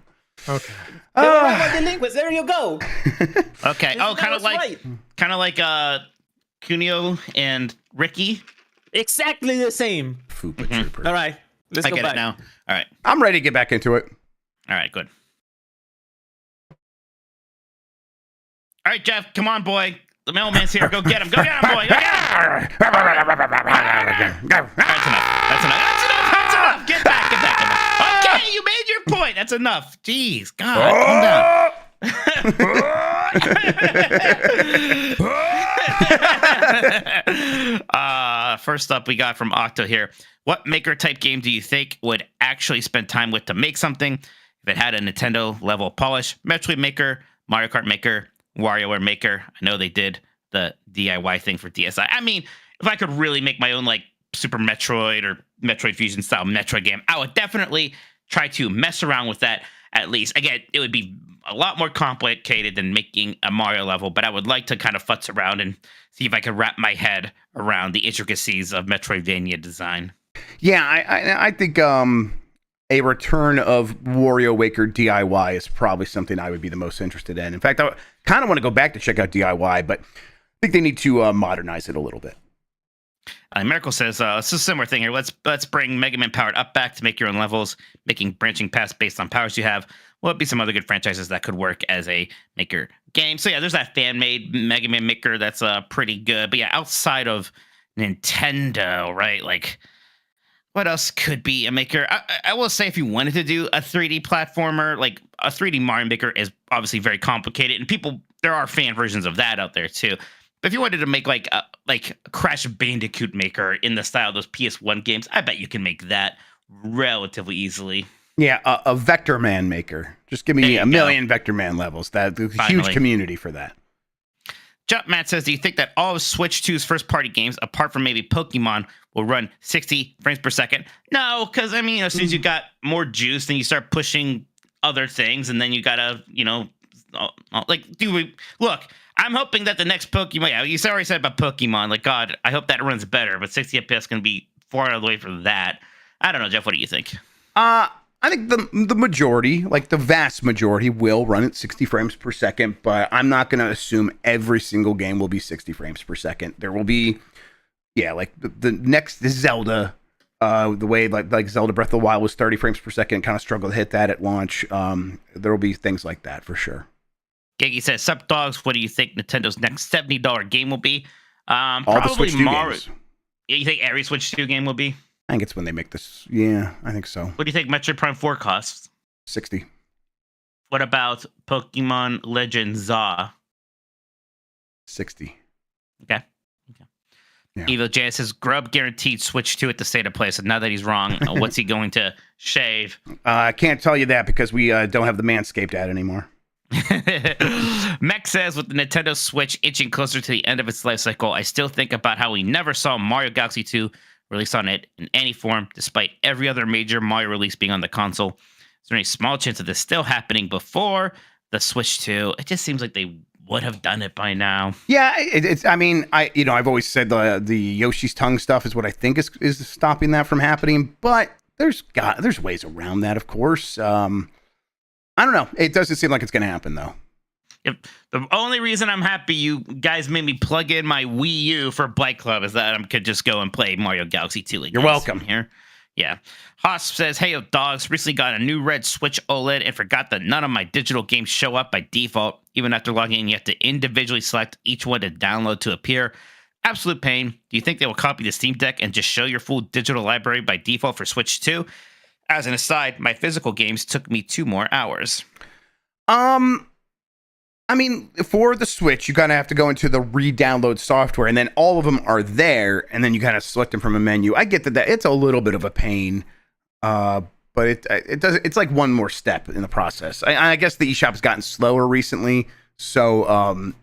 Okay. There you go. Okay. Oh, kind of like Kunio and Ricky. Exactly the same. Fupa Trooper. All right. Let's I go get back. it now. All right. I'm ready to get back into it. All right. Good. All right, Jeff. Come on, boy. The mailman's here. Go get him. Go get him, boy. Go get him. That's enough. Get back. Okay, you made your point. That's enough. Jeez, God, calm down. First up, we got from Octo here. What maker type game do you think would actually spend time with to make something if it had a Nintendo level polish? Metroid Maker, Mario Kart Maker, WarioWare Maker. I know they did the DIY thing for DSi. I mean, if I could really make my own like Super Metroid or Metroid Fusion style Metroid game, I would definitely try to mess around with that at least. Again, it would be a lot more complicated than making a Mario level, but I would like to kind of futz around and see if I could wrap my head around the intricacies of Metroidvania design. Yeah, I think a return of Wario Waker DIY is probably something I would be the most interested in. In fact, I kind of want to go back to check out DIY, but I think they need to modernize it a little bit. Miracle says, it's a similar thing here. Let's bring Mega Man Powered Up back to make your own levels, making branching paths based on powers you have. Will it be some other good franchises that could work as a maker game? So yeah, there's that fan-made Mega Man Maker that's pretty good. But yeah, outside of Nintendo, right? Like, what else could be a maker? I will say if you wanted to do a 3D platformer, like a 3D Mario Maker is obviously very complicated. And there are fan versions of that out there too. But if you wanted to make like a Crash Bandicoot Maker in the style of those PS1 games, I bet you can make that relatively easily. Yeah, a Vector Man Maker. Just give me a million Vector Man levels. There's a huge community for that. Jumpmat says, do you think that all of Switch 2's first-party games, apart from maybe Pokemon, will run 60 frames per second? No, because, I mean, as soon as you got more juice, then you start pushing other things, and then you gotta, look, I'm hoping that the next Pokemon, you already said about Pokemon, like, God, I hope that runs better, but 60 FPS can be far out of the way from that. I don't know, Jeff, what do you think? I think the majority, like the vast majority, will run at 60 frames per second, but I'm not going to assume every single game will be 60 frames per second. There will be, like the next Zelda, the way like Zelda Breath of the Wild was 30 frames per second, kind of struggled to hit that at launch. There will be things like that for sure. Gaggy says, Sup Dogs, what do you think Nintendo's next $70 game will be? All probably the Switch 2 Mario. games. You think every Switch 2 game will be? I think it's when they make this. Yeah, I think so. What do you think Metroid Prime 4 costs? 60. What about Pokemon Legend Za? 60. Okay. Yeah. Evil J says, Grubb guaranteed Switch 2 at the state of play. So now that he's wrong, what's he going to shave? I can't tell you that because we don't have the Manscaped ad anymore. Mech says, with the Nintendo Switch inching closer to the end of its life cycle, I still think about how we never saw Mario Galaxy 2 released on it in any form, despite every other major Mario release being on the console. Is there any small chance of this still happening before the Switch 2? It just seems like they would have done it by now. Yeah, it's. I mean, I've always said the Yoshi's tongue stuff is what I think is stopping that from happening. But there's ways around that, of course. I don't know. It doesn't seem like it's going to happen, though. If the only reason I'm happy you guys made me plug in my Wii U for Bike Club is that I could just go and play Mario Galaxy 2. You're welcome. Here. Yeah. Haas says, hey, dogs, recently got a new red Switch OLED and forgot that none of my digital games show up by default. Even after logging in, you have to individually select each one to download to appear. Absolute pain. Do you think they will copy the Steam Deck and just show your full digital library by default for Switch 2? As an aside, my physical games took me 2 more hours. I mean, for the Switch, you kind of have to go into the re-download software, and then all of them are there, and then you kind of select them from a menu. I get that it's a little bit of a pain, but it does. It's like one more step in the process. I guess the eShop has gotten slower recently, so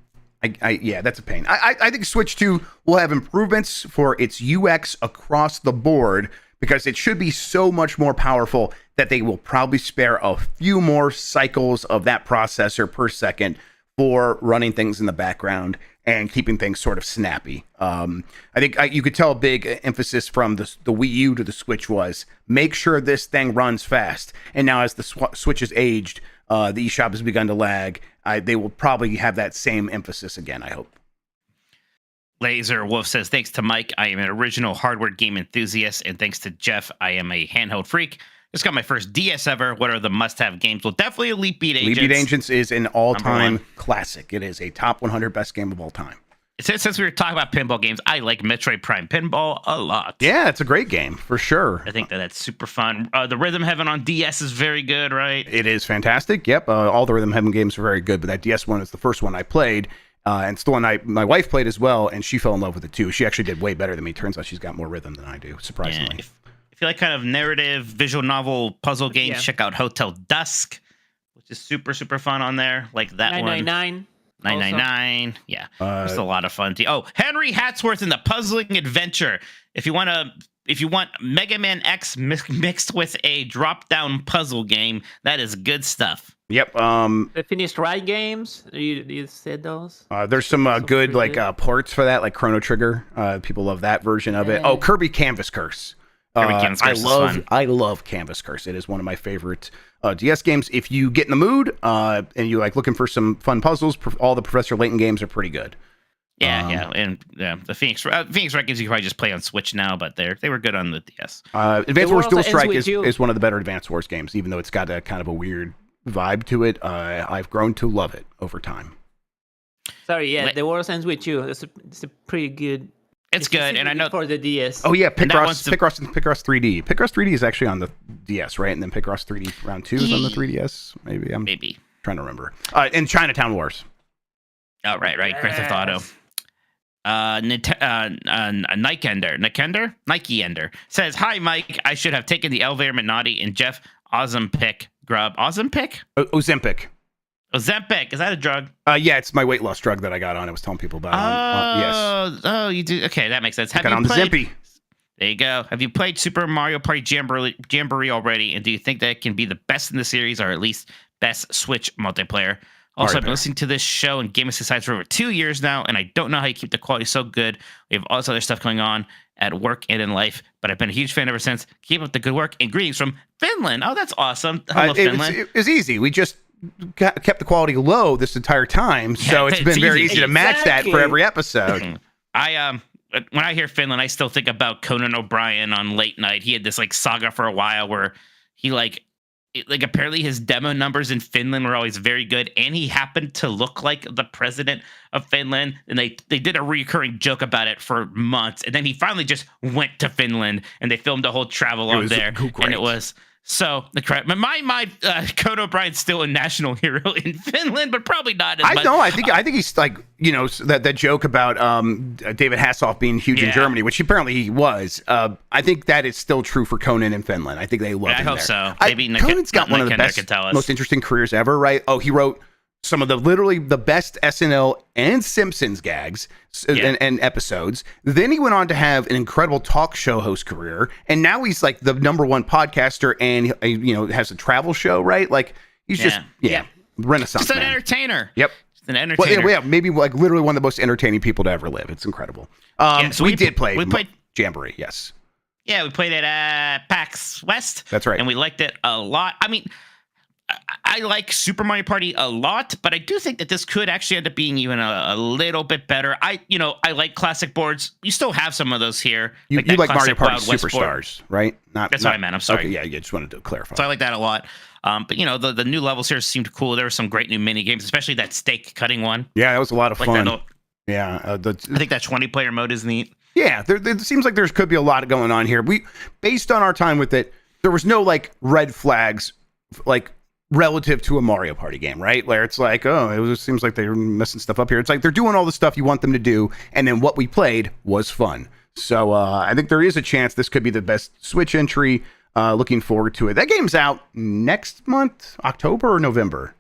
yeah, that's a pain. I think Switch 2 will have improvements for its UX across the board because it should be so much more powerful that they will probably spare a few more cycles of that processor per second for running things in the background and keeping things sort of snappy. I think you could tell a big emphasis from the Wii U to the Switch was make sure this thing runs fast. And now as the Switch has aged, the eShop has begun to lag. They will probably have that same emphasis again, I hope. Laser Wolf says, thanks to Mike, I am an original hardware game enthusiast, and thanks to Jeff, I am a handheld freak. Just got my first DS ever. What are the must-have games? Well, definitely Elite Beat Agents. Elite Beat Agents is an all-time classic. It is a top 100 best game of all time. Since we were talking about pinball games, I like Metroid Prime Pinball a lot. Yeah, it's a great game, for sure. I think that's super fun. The Rhythm Heaven on DS is very good, right? It is fantastic. Yep, all the Rhythm Heaven games are very good, but that DS one is the first one I played, and it's the one my wife played as well, and she fell in love with it too. She actually did way better than me. Turns out she's got more rhythm than I do, surprisingly. Yeah, if you like kind of narrative, visual novel, puzzle games, check out Hotel Dusk, which is super, super fun on there. Like that 999. 999. Yeah, it's a lot of fun. Oh, Henry Hatsworth in the Puzzling Adventure. If you want Mega Man X mixed with a drop-down puzzle game, that is good stuff. Yep. The finished ride games. You said those. There's some good ports for that, like Chrono Trigger. People love that version of it. Oh, Kirby Canvas Curse. I love Canvas Curse. It is one of my favorite DS games. If you get in the mood and you like looking for some fun puzzles, all the Professor Layton games are pretty good. The Phoenix Wright games you can probably just play on Switch now, but they were good on the DS. Advance Wars Dual Strike is one of the better Advance Wars games, even though it's got a kind of a weird vibe to it. I've grown to love it over time. Sorry, yeah, The World Ends With You. It's a pretty good. It's good, and I know for the DS. Oh yeah, Picross 3D. Picross 3D is actually on the DS, right? And then Picross 3D Round 2 is on the 3DS. Maybe trying to remember. And Chinatown Wars. Oh right, Grand Theft Auto. Nike Ender says, "Hi Mike, I should have taken the elevator Minotti and Jeff Ozempic Grubb. Ozempic? Ozempic. Ozempic, is that a drug? Yeah, it's my weight loss drug that I got on. I was telling people about. Yes. Oh, you do. Okay, that makes sense. Have you played the Zimpy? There you go. Have you played Super Mario Party Jamboree already? And do you think that it can be the best in the series, or at least best Switch multiplayer? Also, I've been listening to this show and Gaming Society for over 2 years now, and I don't know how you keep the quality so good. We have all this other stuff going on at work and in life, but I've been a huge fan ever since. Keep up the good work, and greetings from Finland. Oh, that's awesome. Hello, Finland. It was easy. We just kept the quality low this entire time, so it's been very easy to match that for every episode. When I hear Finland, I still think about Conan O'Brien on late night. He had this saga for a while where he apparently his demo numbers in Finland were always very good, and he happened to look like the president of Finland, and they did a recurring joke about it for months, and then he finally just went to Finland, and they filmed a whole travelogue there, and it was so the correct. In my mind, Conan O'Brien's still a national hero in Finland, but probably not as much. I think he's that joke about David Hasselhoff being huge in Germany, which apparently he was. I think that is still true for Conan in Finland. I think they love him there. I hope so. Maybe Conan's got one of the best, most interesting careers ever, right? Oh, he wrote some of literally the best SNL and Simpsons gags and episodes. Then he went on to have an incredible talk show host career, and now he's like the #1 podcaster, and has a travel show, right? Like he's just Renaissance, just an entertainer. Yep, just an entertainer. Well, maybe literally one of the most entertaining people to ever live. It's incredible. So we played Jamboree. Yes. Yeah, we played it at PAX West. That's right, and we liked it a lot. I mean, I like Super Mario Party a lot, but I do think that this could actually end up being even a little bit better. I like classic boards. You still have some of those here. You that like Mario classic Party Wild West board. Superstars, right? That's what I meant. I'm sorry. Okay, yeah, just wanted to clarify. So I like that a lot. But the new levels here seemed cool. There were some great new mini games, especially that steak cutting one. Yeah, that was a lot of fun. That, yeah, I think that 20-player mode is neat. Yeah, there seems like there could be a lot going on here. Based on our time with it, there was no like red flags, like relative to a Mario Party game, right? Where it's like, it seems like they're messing stuff up here. It's like they're doing all the stuff you want them to do, and then what we played was fun. So I think there is a chance this could be the best Switch entry. Looking forward to it. That game's out next month, October or November?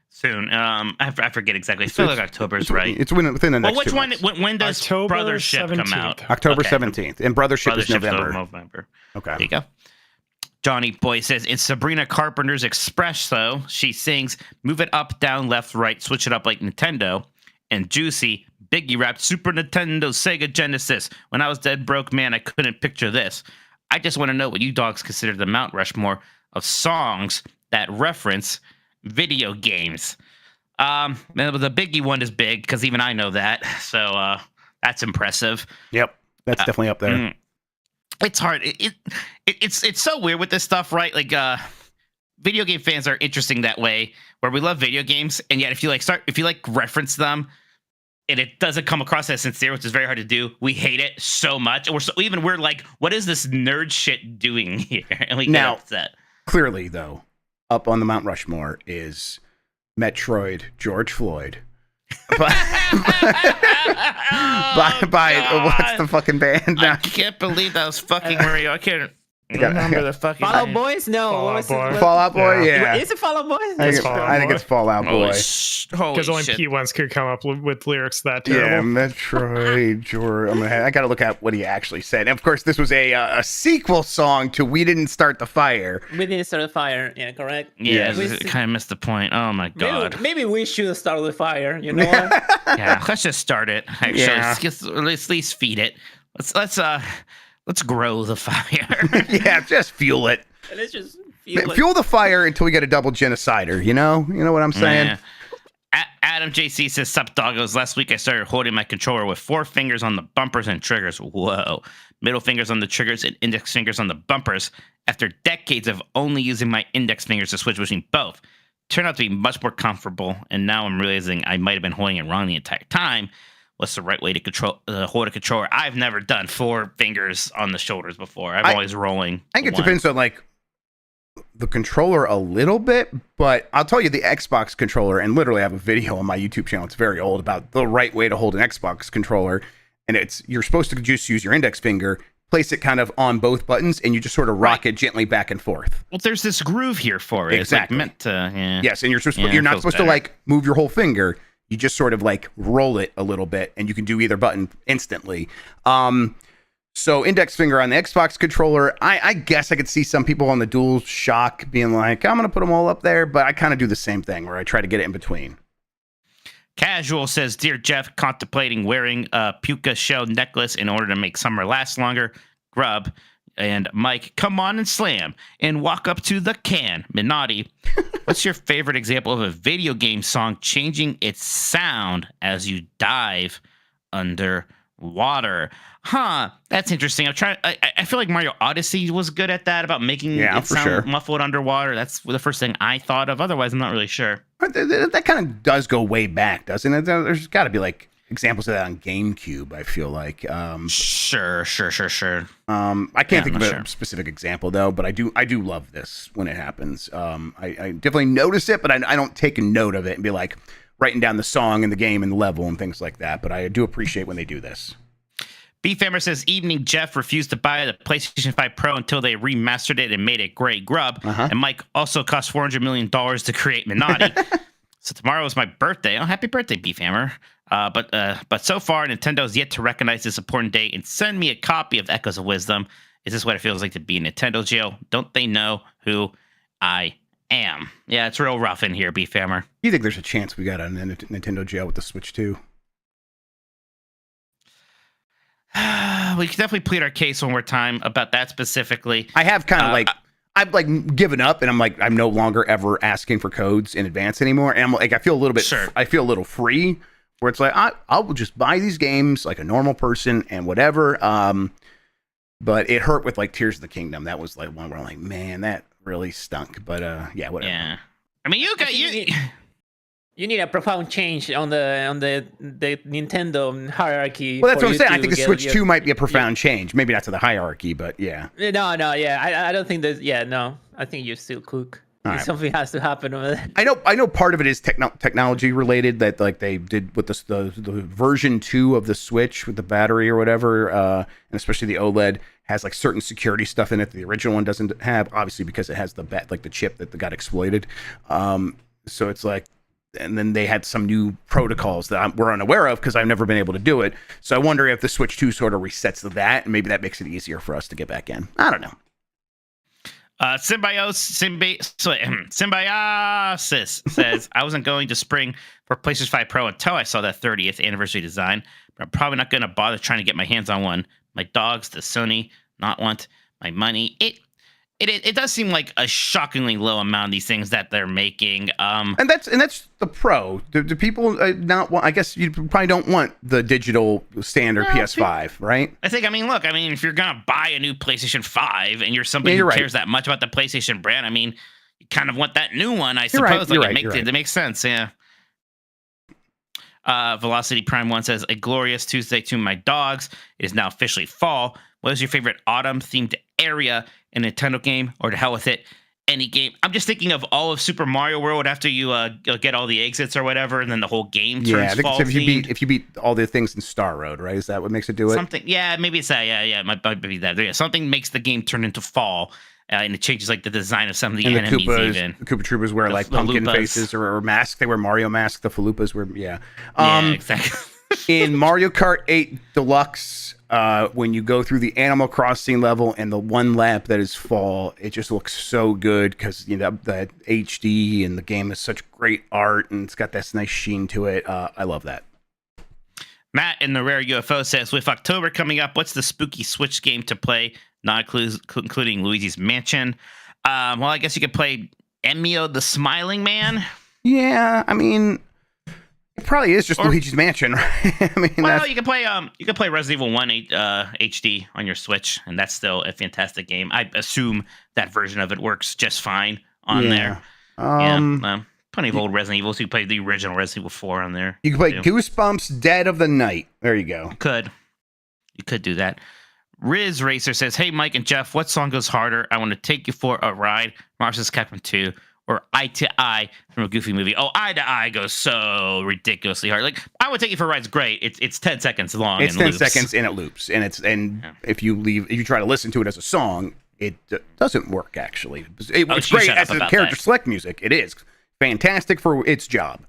Soon. I forget exactly. I feel like October's right. It's within the next 2 months. When does October Brothership 17th. come out? October 17th. And Brothership is November. Okay. There you go. Johnny Boy says, in Sabrina Carpenter's Espresso, she sings, move it up, down, left, right, switch it up like Nintendo. And Juicy, Biggie rapped Super Nintendo, Sega Genesis. When I was dead broke, man, I couldn't picture this. I just want to know what you dogs consider the Mount Rushmore of songs that reference video games. The Biggie one is big because even I know that. So that's impressive. Yep. That's definitely up there. It's hard. It's so weird with this stuff, right? Like video game fans are interesting that way, where we love video games, and yet if you reference them and it doesn't come across as sincere, which is very hard to do, we hate it so much. And we're like, what is this nerd shit doing here? And we get upset. Clearly, though, up on the Mount Rushmore is Metroid George Floyd. By what's the fucking band now? I can't believe that was fucking Mario. I can't remember the fucking Fall Out name. Boys? No. Fall Out Boy? Yeah. Is it Fall Out Boy? I think it's Fall Out Boy. Because only P1s could come up with lyrics that Yeah, terrible. Metroid George. I got to look at what he actually said. And of course, this was a sequel song to "We Didn't Start the Fire." We didn't start the fire. Yeah, correct. Yeah, it kind of missed the point. Oh my god. Maybe we should start the fire. You know what? Yeah, let's just start it. Actually, Yeah. let's at least feed it. Let's grow the fire. Yeah, just fuel it. Let's just fuel the fire until we get a double genocider. You know what I'm saying? Yeah. Adam JC says, "Sup, doggos. Last week I started holding my controller with 4 fingers on the bumpers and triggers. Whoa. Middle fingers on the triggers and index fingers on the bumpers. After decades of only using my index fingers to switch between both, turned out to be much more comfortable. And now I'm realizing I might have been holding it wrong the entire time. What's the right way to hold a controller? I've never done 4 fingers on the shoulders before. I'm always rolling. I think it depends on like the controller a little bit, but I'll tell you the Xbox controller, and literally I have a video on my YouTube channel. It's very old about the right way to hold an Xbox controller, and you're supposed to just use your index finger, place it kind of on both buttons, and you just sort of rock it gently back and forth. Well, there's this groove here for it. Exactly. It's like meant to. Yeah. Yes, and you're not supposed to like move your whole finger. You just sort of like roll it a little bit, and you can do either button instantly. So index finger on the Xbox controller, I guess I could see some people on the Dual Shock being like, I'm going to put them all up there, but I kind of do the same thing where I try to get it in between. Casual says, Dear Jeff, contemplating wearing a puka shell necklace in order to make summer last longer. Grubb and Mike, come on and slam and walk up to the can. Minotti, what's your favorite example of a video game song changing its sound as you dive underwater? Huh, that's interesting. I feel like Mario Odyssey was good at that, about making it sound muffled underwater. That's the first thing I thought of. Otherwise, I'm not really sure. That kind of does go way back, doesn't it? There's got to be like examples of that on GameCube, I feel like. Sure. I can't think of a specific example though, but I do love this when it happens. I definitely notice it, but I don't take a note of it and be like writing down the song and the game and the level and things like that. But I do appreciate when they do this. Beefhammer says, evening, Jeff refused to buy the PlayStation 5 Pro until they remastered it and made it great. Grubb. And Mike also cost $400 million to create Minotti. So tomorrow is my birthday. Oh, happy birthday, Beefhammer. But so far, Nintendo has yet to recognize this important date and send me a copy of Echoes of Wisdom. Is this what it feels like to be in Nintendo jail? Don't they know who I am? Yeah, it's real rough in here, Beefhammer. You think there's a chance we got a Nintendo jail with the Switch 2? We can definitely plead our case one more time about that specifically. I have kind of I've like given up, and I'm no longer ever asking for codes in advance anymore. And I'm like, I feel a little bit, I feel a little free, where it's like I will just buy these games like a normal person and whatever. But it hurt with like Tears of the Kingdom. That was like one where I'm like, man, that really stunk. But yeah, whatever. Yeah, I mean, You need a profound change on the Nintendo hierarchy. Well, that's what I'm saying. I think the Switch 2 might be a profound change. Maybe not to the hierarchy, but yeah. No, yeah. I don't think that. Yeah, no. I think you still cook. Right. Something has to happen over there. I know. Part of it is technology related. That like they did with the version 2 of the Switch with the battery or whatever, and especially the OLED has like certain security stuff in it that the original one doesn't have. Obviously, because it has the chip that got exploited. So it's like. And then they had some new protocols that we're unaware of because I've never been able to do it. So I wonder if the Switch 2 sort of resets that, and maybe that makes it easier for us to get back in. I don't know. Symbiosis says, I wasn't going to spring for PlayStation 5 Pro until I saw that 30th anniversary design, but I'm probably not going to bother trying to get my hands on one. My dogs, the Sony, not want my money. It does seem like a shockingly low amount of these things that they're making. And that's the Pro. Do people not want? I guess you probably don't want the digital standard PS5, right? I think. I mean, look. I mean, if you're gonna buy a new PlayStation 5 and you're somebody who cares that much about the PlayStation brand, I mean, you kind of want that new one, I suppose. It makes sense. Yeah. Velocity Prime 1 says, a glorious Tuesday to my dogs. It is now officially fall. What is your favorite autumn themed area in a Nintendo game, or to hell with it, any game? I'm just thinking of all of Super Mario World after you get all the exits or whatever, and then the whole game turns fall themed. If you beat all the things in Star Road, right? Is that what makes it do it? Something, yeah, maybe it's that. Yeah, it might be that. Yeah, something makes the game turn into fall. And it changes like the design of some of the enemies. The Koopa Troopas wear like pumpkin faces or masks. They wear Mario masks. The Falupas wear, yeah. Exactly. In Mario Kart 8 Deluxe, when you go through the Animal Crossing level and the one lap that is fall, it just looks so good because you know that HD and the game is such great art and it's got this nice sheen to it. I love that. Matt in the Rare UFO says, with October coming up, what's the spooky Switch game to play? Not including Luigi's Mansion. Well, I guess you could play Emio the Smiling Man. Yeah, I mean, it probably is just Luigi's Mansion, right? I mean, you can play Resident Evil 1 HD on your Switch, and that's still a fantastic game. I assume that version of it works just fine on there. Plenty of old Resident Evils. You can play the original Resident Evil 4 on there. You can play Goosebumps Dead of the Night. There you go. You could do that. Riz Racer says, hey, Mike and Jeff, what song goes harder? I want to take you for a ride. Mars vs. Capcom 2 or Eye to Eye from a Goofy movie. Oh, Eye to Eye goes so ridiculously hard. Like, I would take you for a ride's great. It's 10 seconds long. It's 10 seconds and it loops. If you try to listen to it as a song, it doesn't work, actually. It was great as a character select music. It is fantastic for its job.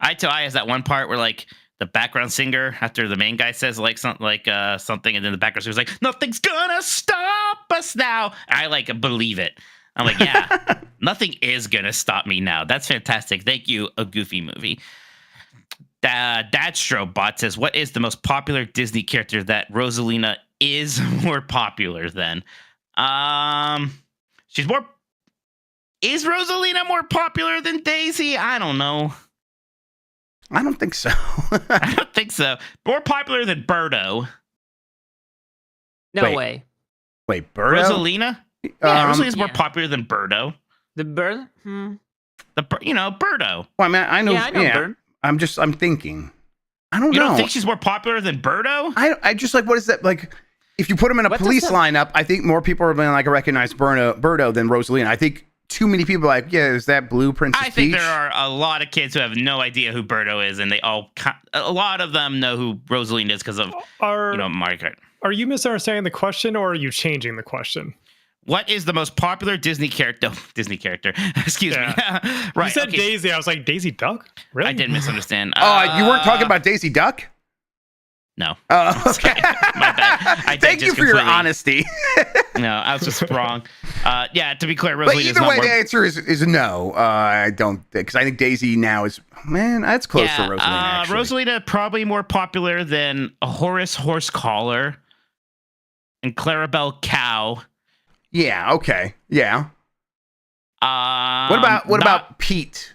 Eye to Eye has that one part where, like, the background singer, after the main guy says something, and then the background singer's like, "Nothing's gonna stop us now." I believe it. I'm like, yeah, nothing is gonna stop me now. That's fantastic. Thank you, a Goofy movie. Dadstrobot says, what is the most popular Disney character that Rosalina is more popular than? Is Rosalina more popular than Daisy? I don't know. I don't think so. I don't think so. More popular than Birdo. No way. Wait, Birdo? Rosalina? Yeah, Rosalina's more popular than Birdo. The bird? Birdo. Well, I mean, I know. Yeah, I know Bird. I'm thinking. I don't know. You don't think she's more popular than Birdo? I just like, what is that? Like, if you put them in a police lineup, I think more people are going to like recognize Birdo than Rosalina. I think too many people are like, yeah, is that Blue Princess Peach? I think there are a lot of kids who have no idea who Birdo is, and a lot of them know who Rosalina is because of Mario Kart. Are you misunderstanding the question, or are you changing the question? What is the most popular Disney character? Excuse me. Right. You said Daisy. I was like, Daisy Duck? Really? I did misunderstand. You weren't talking about Daisy Duck? No. Oh, okay. My bad. Thank you for your honesty. No, I was just wrong. To be clear, Rosalina. But either way, the answer is no. I don't, because I think Daisy now is, man, that's close to Rosalina. Actually. Rosalina probably more popular than a Horace Horsecaller and Clarabelle Cow Yeah. Okay. Yeah. What What about Pete,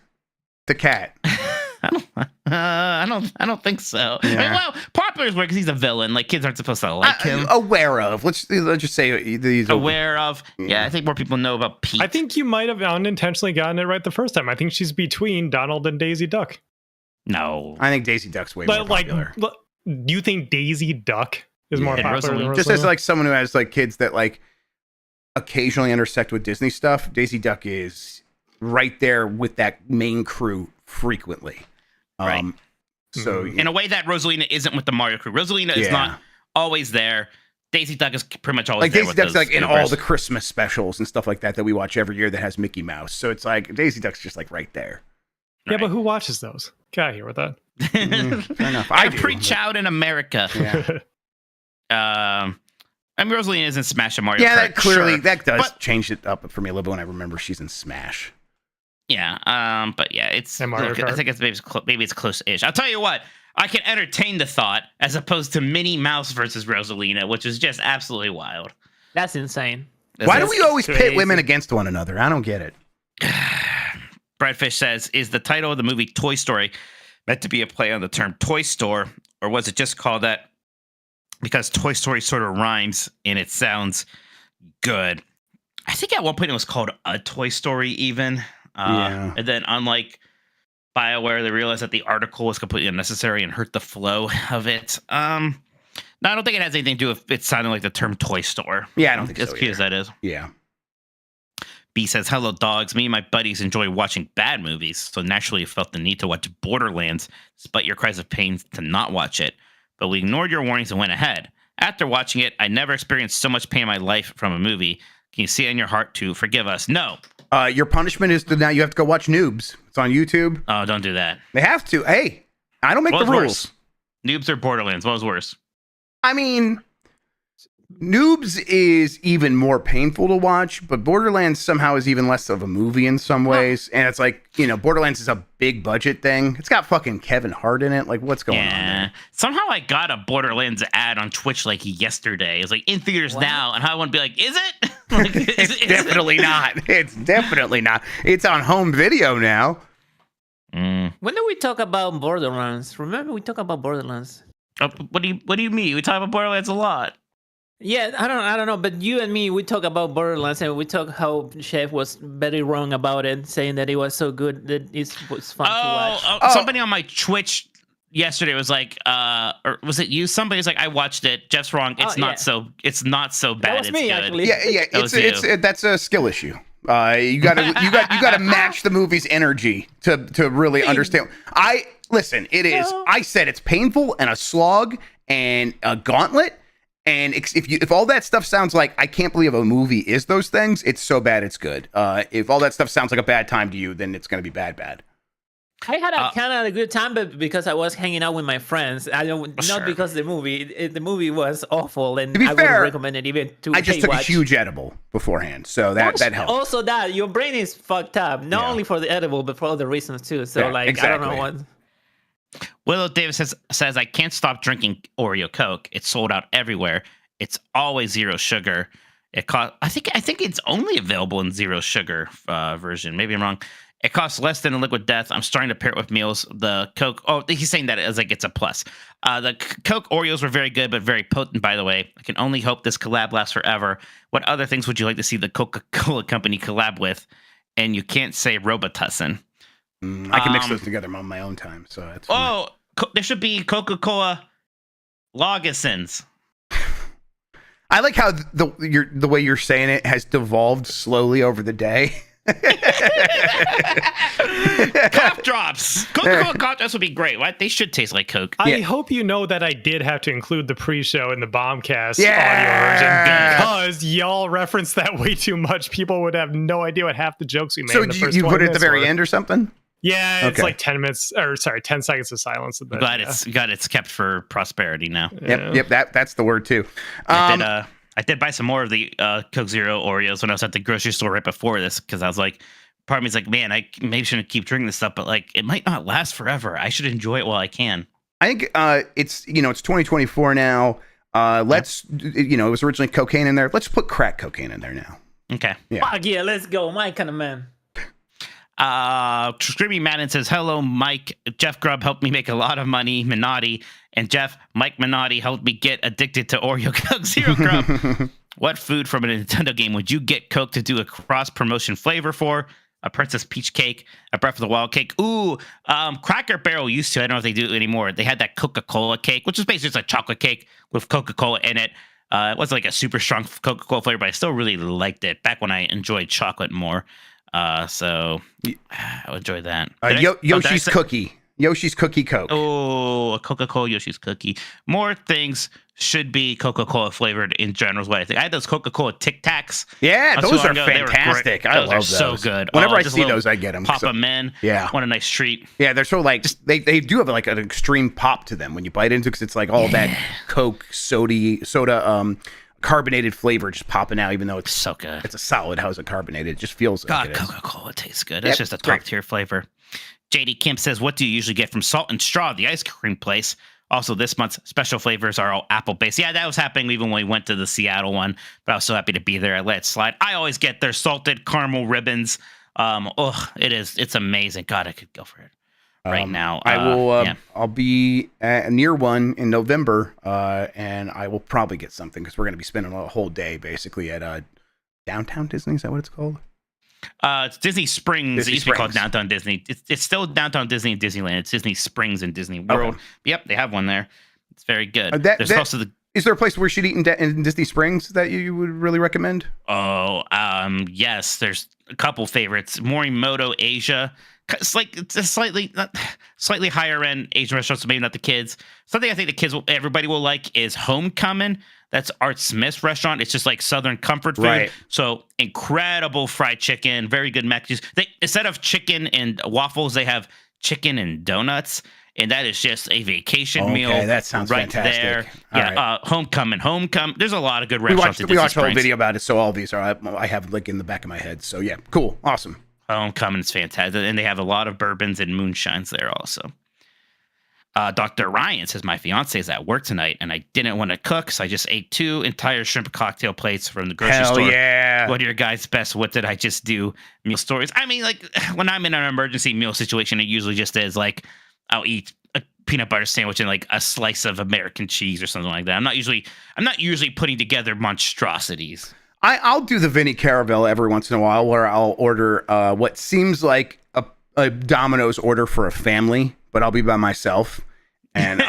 the cat? I don't think so. Yeah. I mean, well, popular is weird because he's a villain. Like kids aren't supposed to like him. Aware of. Let's just say these. Aware of. Yeah, I think more people know about Pete. I think you might have unintentionally gotten it right the first time. I think she's between Donald and Daisy Duck. No, I think Daisy Duck's way more popular. Do you think Daisy Duck is more Yeah, popular than Just Rosalina? as like someone who has like kids that like occasionally intersect with Disney stuff, Daisy Duck is right there with that main crew frequently. Right. So in a way that Rosalina isn't with the Mario crew. Rosalina is not always there. Daisy Duck is pretty much always like there. Daisy with Duck's those like in Ubers. all the Christmas specials and stuff like that we watch every year that has Mickey Mouse. So it's like Daisy Duck's just like right there. Yeah, but who watches those? Get out of here with that. Fair enough. I do. Every child in America. Yeah. I mean, Rosalina is in Smash and Mario Kart. Yeah, that clearly sure. that does But- change it up for me a little bit when I remember she's in Smash. Yeah, but yeah, it's. And Mario Look, Kart. I think maybe it's close-ish. I'll tell you what. I can entertain the thought as opposed to Minnie Mouse versus Rosalina, which is just absolutely wild. That's insane. Why do we always pit crazy. women against one another? I don't get it. Breadfish says, "Is the title of the movie Toy Story meant to be a play on the term toy store, or was it just called that because Toy Story sort of rhymes and it sounds good?" I think at one point it was called A Toy Story, even. Yeah. And then, unlike BioWare, they realized that the article was completely unnecessary and hurt the flow of it. No, I don't think it has anything to do with it sounding like the term toy store. Yeah, I don't think as so cute as either. that is. Yeah. B says, "Hello, dogs. Me and my buddies enjoy watching bad movies, so naturally you felt the need to watch Borderlands, despite your cries of pain to not watch it. But we ignored your warnings and went ahead. After watching it, I never experienced so much pain in my life from a movie. Can you see it in your heart to forgive us?" No. Your punishment is to now you have to go watch Noobs. It's on YouTube. Oh, don't do that. They have to. Hey, I don't make What the was rules. worse? Noobs or Borderlands? What was worse? I mean, Noobs is even more painful to watch, but Borderlands somehow is even less of a movie in some ways. And it's like, Borderlands is a big budget thing. It's got fucking Kevin Hart in it. Like, what's going on there? Somehow I got a Borderlands ad on Twitch like yesterday. It's like in theaters now, and I want to be like, is it? Like, It's definitely not. It's definitely not. It's on home video now. When did we talk about Borderlands? Remember we talked about Borderlands? What do you mean? We talk about Borderlands a lot. Yeah, I don't know, but you and me, we talk about Borderlands, and we talk how Chef was very wrong about it, saying that it was so good that it was fun to watch. Somebody on my Twitch yesterday was like, or was it you? Somebody was like, I watched it. Jeff's wrong. It's not so bad. That was it's me, good. actually. Yeah. That was you. That's a skill issue. You gotta match the movie's energy to really understand. Listen. It is. I said it's painful and a slog and a gauntlet. And if all that stuff sounds like I can't believe a movie is those things, it's so bad it's good. If all that stuff sounds like a bad time to you, then it's gonna be bad. I had a kind of a good time, but because I was hanging out with my friends. Not Sure. because the movie was awful, and To be I fair, wouldn't recommend it even to I just took watch. a huge edible beforehand, so that helped. Also, that your brain is fucked up, not Yeah. only for the edible, but for other reasons too. So, Yeah, I don't know exactly. what. Willow Davis says I can't stop drinking Oreo Coke. It's sold out everywhere. It's always zero sugar. It cost. I think it's only available in zero sugar version. Maybe I'm wrong. It costs less than a Liquid Death. I'm starting to pair it with meals. The Coke. Oh, he's saying that as like it's a plus. The Coke Oreos were very good, but very potent. By the way, I can only hope this collab lasts forever. What other things would you like to see the Coca-Cola company collab with? And you can't say Robitussin. I can mix those together on my own time, so that's fine. Oh, there should be Coca-Cola Logisons. I like how the way you're saying it has devolved slowly over the day. Cough drops. Coca-Cola cough drops would be great. What? They should taste like Coke. I hope you know that I did have to include the pre-show in the Bombcast Yeah. audio version because y'all referenced that way too much. People would have no idea what half the jokes we made So in the first you 20 put it at the minutes very were. end or something? Yeah, it's Okay. like 10 minutes, or sorry, 10 seconds of silence. I'm glad it's kept for prosperity now. Yep. That's the word too. I did buy some more of the Coke Zero Oreos when I was at the grocery store right before this because I was like, part of me's like, man, I maybe shouldn't keep drinking this stuff, but like it might not last forever. I should enjoy it while I can. I think it's 2024 now. It was originally cocaine in there. Let's put crack cocaine in there now. Okay. Yeah. Fuck yeah, let's go. My kind of man. Screamy Madden says, hello, Mike. Jeff Grubb helped me make a lot of money. Minotti. And Mike Minotti helped me get addicted to Oreo Coke Zero Grubb. What food from a Nintendo game would you get Coke to do a cross-promotion flavor for? A Princess Peach cake, a Breath of the Wild cake. Ooh, Cracker Barrel used to. I don't know if they do it anymore. They had that Coca-Cola cake, which is basically just a chocolate cake with Coca-Cola in it. It wasn't like a super strong Coca-Cola flavor, but I still really liked it back when I enjoyed chocolate more. So I would enjoy that. Yoshi's Cookie. Yoshi's Cookie Coke. Oh, a Coca-Cola Yoshi's Cookie. More things should be Coca-Cola flavored in general is what I think. I had those Coca-Cola Tic Tacs. Yeah, those are fantastic. I love those. So good. Whenever I see those, I get them. Pop them in. Yeah. What a nice treat. Yeah, they're so like, they do have like an extreme pop to them when you bite into it because it's like all that Coke, soda, carbonated flavor just popping out, even though it's so good. It's a solid. How is it carbonated? It just feels God, like it is. Coca-Cola tastes good. It's just a top tier flavor. JD Kemp says, what do you usually get from Salt and Straw, the ice cream place? Also, this month's special flavors are all apple-based. Yeah, that was happening even when we went to the Seattle one, but I was so happy to be there. I let it slide. I always get their salted caramel ribbons. It's amazing. God, I could go for it right now. I will. I'll be near one in November, and I will probably get something because we're going to be spending a whole day basically at Downtown Disney. Is that what it's called? It's Disney Springs. Disney it used to be called Springs. Downtown Disney. It's still Downtown Disney and Disneyland. It's Disney Springs and Disney World. Okay. Yep, they have one there. It's very good. Is there a place where we should eat in Disney Springs that you would really recommend? Yes. There's a couple favorites. Morimoto Asia. It's a slightly higher end Asian restaurant, so maybe not the kids. Something I think everybody will like is Homecoming. That's Art Smith's restaurant. It's just like Southern comfort food. Right. So incredible fried chicken, very good mac and cheese. Instead of chicken and waffles, they have chicken and donuts, and that is just a vacation meal. Okay, that sounds right fantastic. there. All Yeah, right. Homecoming. There's a lot of good restaurants. We watched a whole video about it, so all these are I have like in the back of my head. So yeah, cool, awesome. Homecoming is fantastic, and they have a lot of bourbons and moonshines there also. Dr. Ryan says, my fiance is at work tonight, and I didn't want to cook, so I just ate 2 entire shrimp cocktail plates from the grocery store. Yeah. What are your guys' best? What did I just do? Meal stories. I mean, like, when I'm in an emergency meal situation, it usually just is like, I'll eat a peanut butter sandwich and like a slice of American cheese or something like that. I'm not usually putting together monstrosities. I'll do the Vinny Caravel every once in a while where I'll order what seems like a Domino's order for a family, but I'll be by myself. And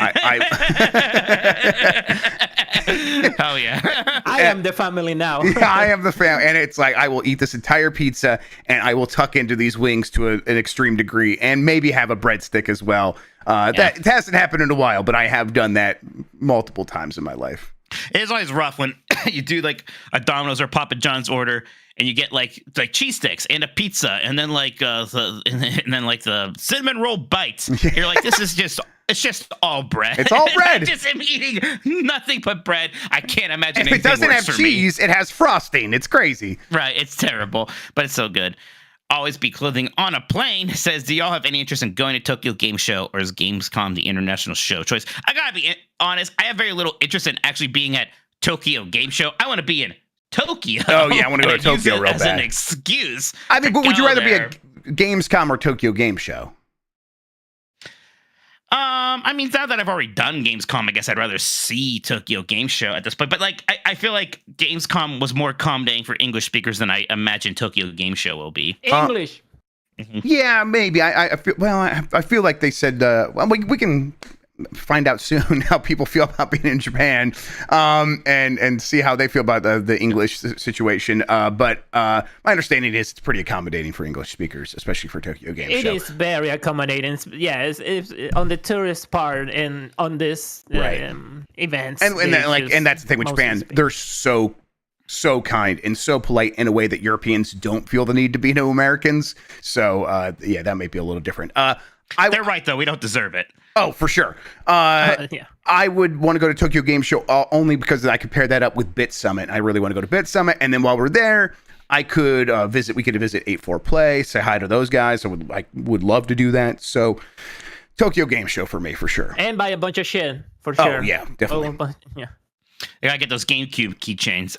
Oh, yeah. I am the family now. Yeah, I am the family. And it's like, I will eat this entire pizza and I will tuck into these wings to an extreme degree and maybe have a breadstick as well. That it hasn't happened in a while, but I have done that multiple times in my life. It's always rough when you do like a Domino's or Papa John's order and you get like cheese sticks and a pizza and then like the cinnamon roll bites. You're like, it's just all bread. It's all bread. I just am eating nothing but bread. I can't imagine If it doesn't have for cheese, it has frosting. It's crazy. Right, it's terrible, but it's so good. Always be clothing on a plane says, do y'all have any interest in going to Tokyo Game Show, or is Gamescom the international show choice? I gotta be honest, I have very little interest in actually being at Tokyo Game Show. I want to be in Tokyo. Oh yeah, I want to go to use Tokyo it real as bad. an excuse. I mean, but would you go rather there. be at Gamescom or Tokyo Game Show? I mean, now that I've already done Gamescom, I guess I'd rather see Tokyo Game Show at this point. But like, I feel like Gamescom was more accommodating for English speakers than I imagine Tokyo Game Show will be. English. Yeah, maybe. I feel like they said. Well, we can find out soon how people feel about being in Japan, and see how they feel about the English situation. But my understanding is it's pretty accommodating for English speakers, especially for Tokyo Game Show. It is very accommodating. Yeah, it's on the tourist part and on this Right. events. And that's the thing with Japan. They're so kind and so polite in a way that Europeans don't feel the need to be to Americans. So yeah, that might be a little different. They're right though. We don't deserve it. Oh, for sure. Yeah. I would want to go to Tokyo Game Show only because I could pair that up with Bit Summit. I really want to go to Bit Summit, and then while we're there, I could visit 84 Play, say hi to those guys. I would love to do that. So Tokyo Game Show for me, for sure. And buy a bunch of shit for sure. Oh yeah, definitely. Yeah. I gotta get those GameCube keychains.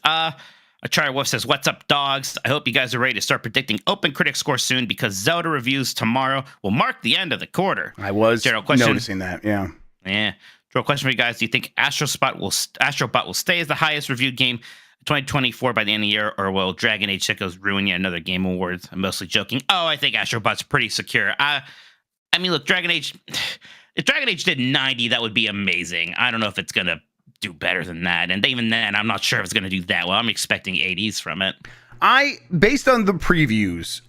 Achara Wolf says, "What's up, dogs? I hope you guys are ready to start predicting open critic score soon because Zelda reviews tomorrow will mark the end of the quarter." I was Gerald, question. noticing that. Yeah. Yeah. Gerald, question for you guys: do you think Astrobot will stay as the highest reviewed game 2024 by the end of the year, or will Dragon Age Sickos ruin yet another Game Awards? I'm mostly joking. Oh, I think Astrobot's pretty secure. I mean, look, Dragon Age. If Dragon Age did 90, that would be amazing. I don't know if it's gonna do better than that, and even then, I'm not sure if it's gonna do that well. I'm expecting 80s from it. Based on the previews,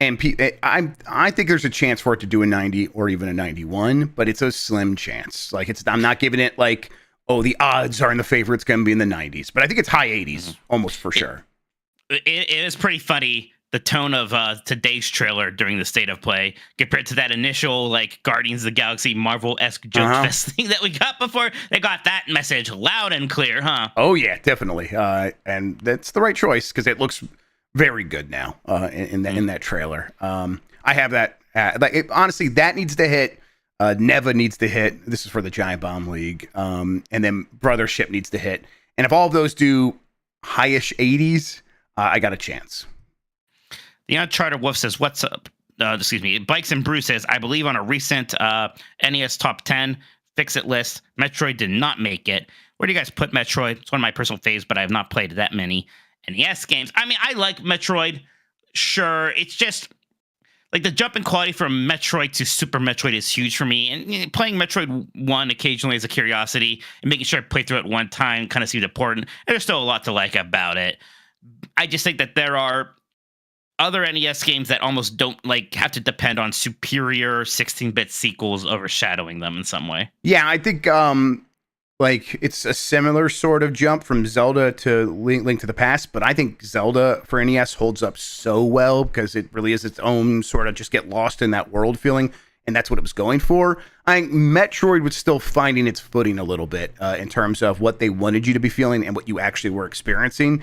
and I think there's a chance for it to do a 90 or even a 91, but it's a slim chance. Like I'm not giving it like, oh, the odds are in the favor it's going to be in the 90s, but I think it's high 80s almost for sure. It is pretty funny, the tone of today's trailer during the state of play compared to that initial like Guardians of the Galaxy Marvel-esque joke fest thing that we got before. They got that message loud and clear, huh? Oh yeah, definitely. And that's the right choice because it looks very good now in that trailer. I have that. Honestly, that needs to hit. Neva needs to hit. This is for the Giant Bomb League. And then Brothership needs to hit. And if all of those do highish 80s, I got a chance. The Uncharted Wolf says, "What's up?" Excuse me. Bikes and Brew says, "I believe on a recent NES top 10 fix-it list, Metroid did not make it. Where do you guys put Metroid? It's one of my personal faves, but I have not played that many NES games." I mean, I like Metroid. Sure. It's just like the jump in quality from Metroid to Super Metroid is huge for me. And playing Metroid 1 occasionally as a curiosity and making sure I play through it one time kind of seems important. And there's still a lot to like about it. I just think that there are other NES games that almost don't like have to depend on superior 16-bit sequels overshadowing them in some way. Yeah, I think like it's a similar sort of jump from Zelda to Link to the Past, but I think Zelda for NES holds up so well because it really is its own sort of just get lost in that world feeling, and that's what it was going for. I think Metroid was still finding its footing a little bit in terms of what they wanted you to be feeling and what you actually were experiencing.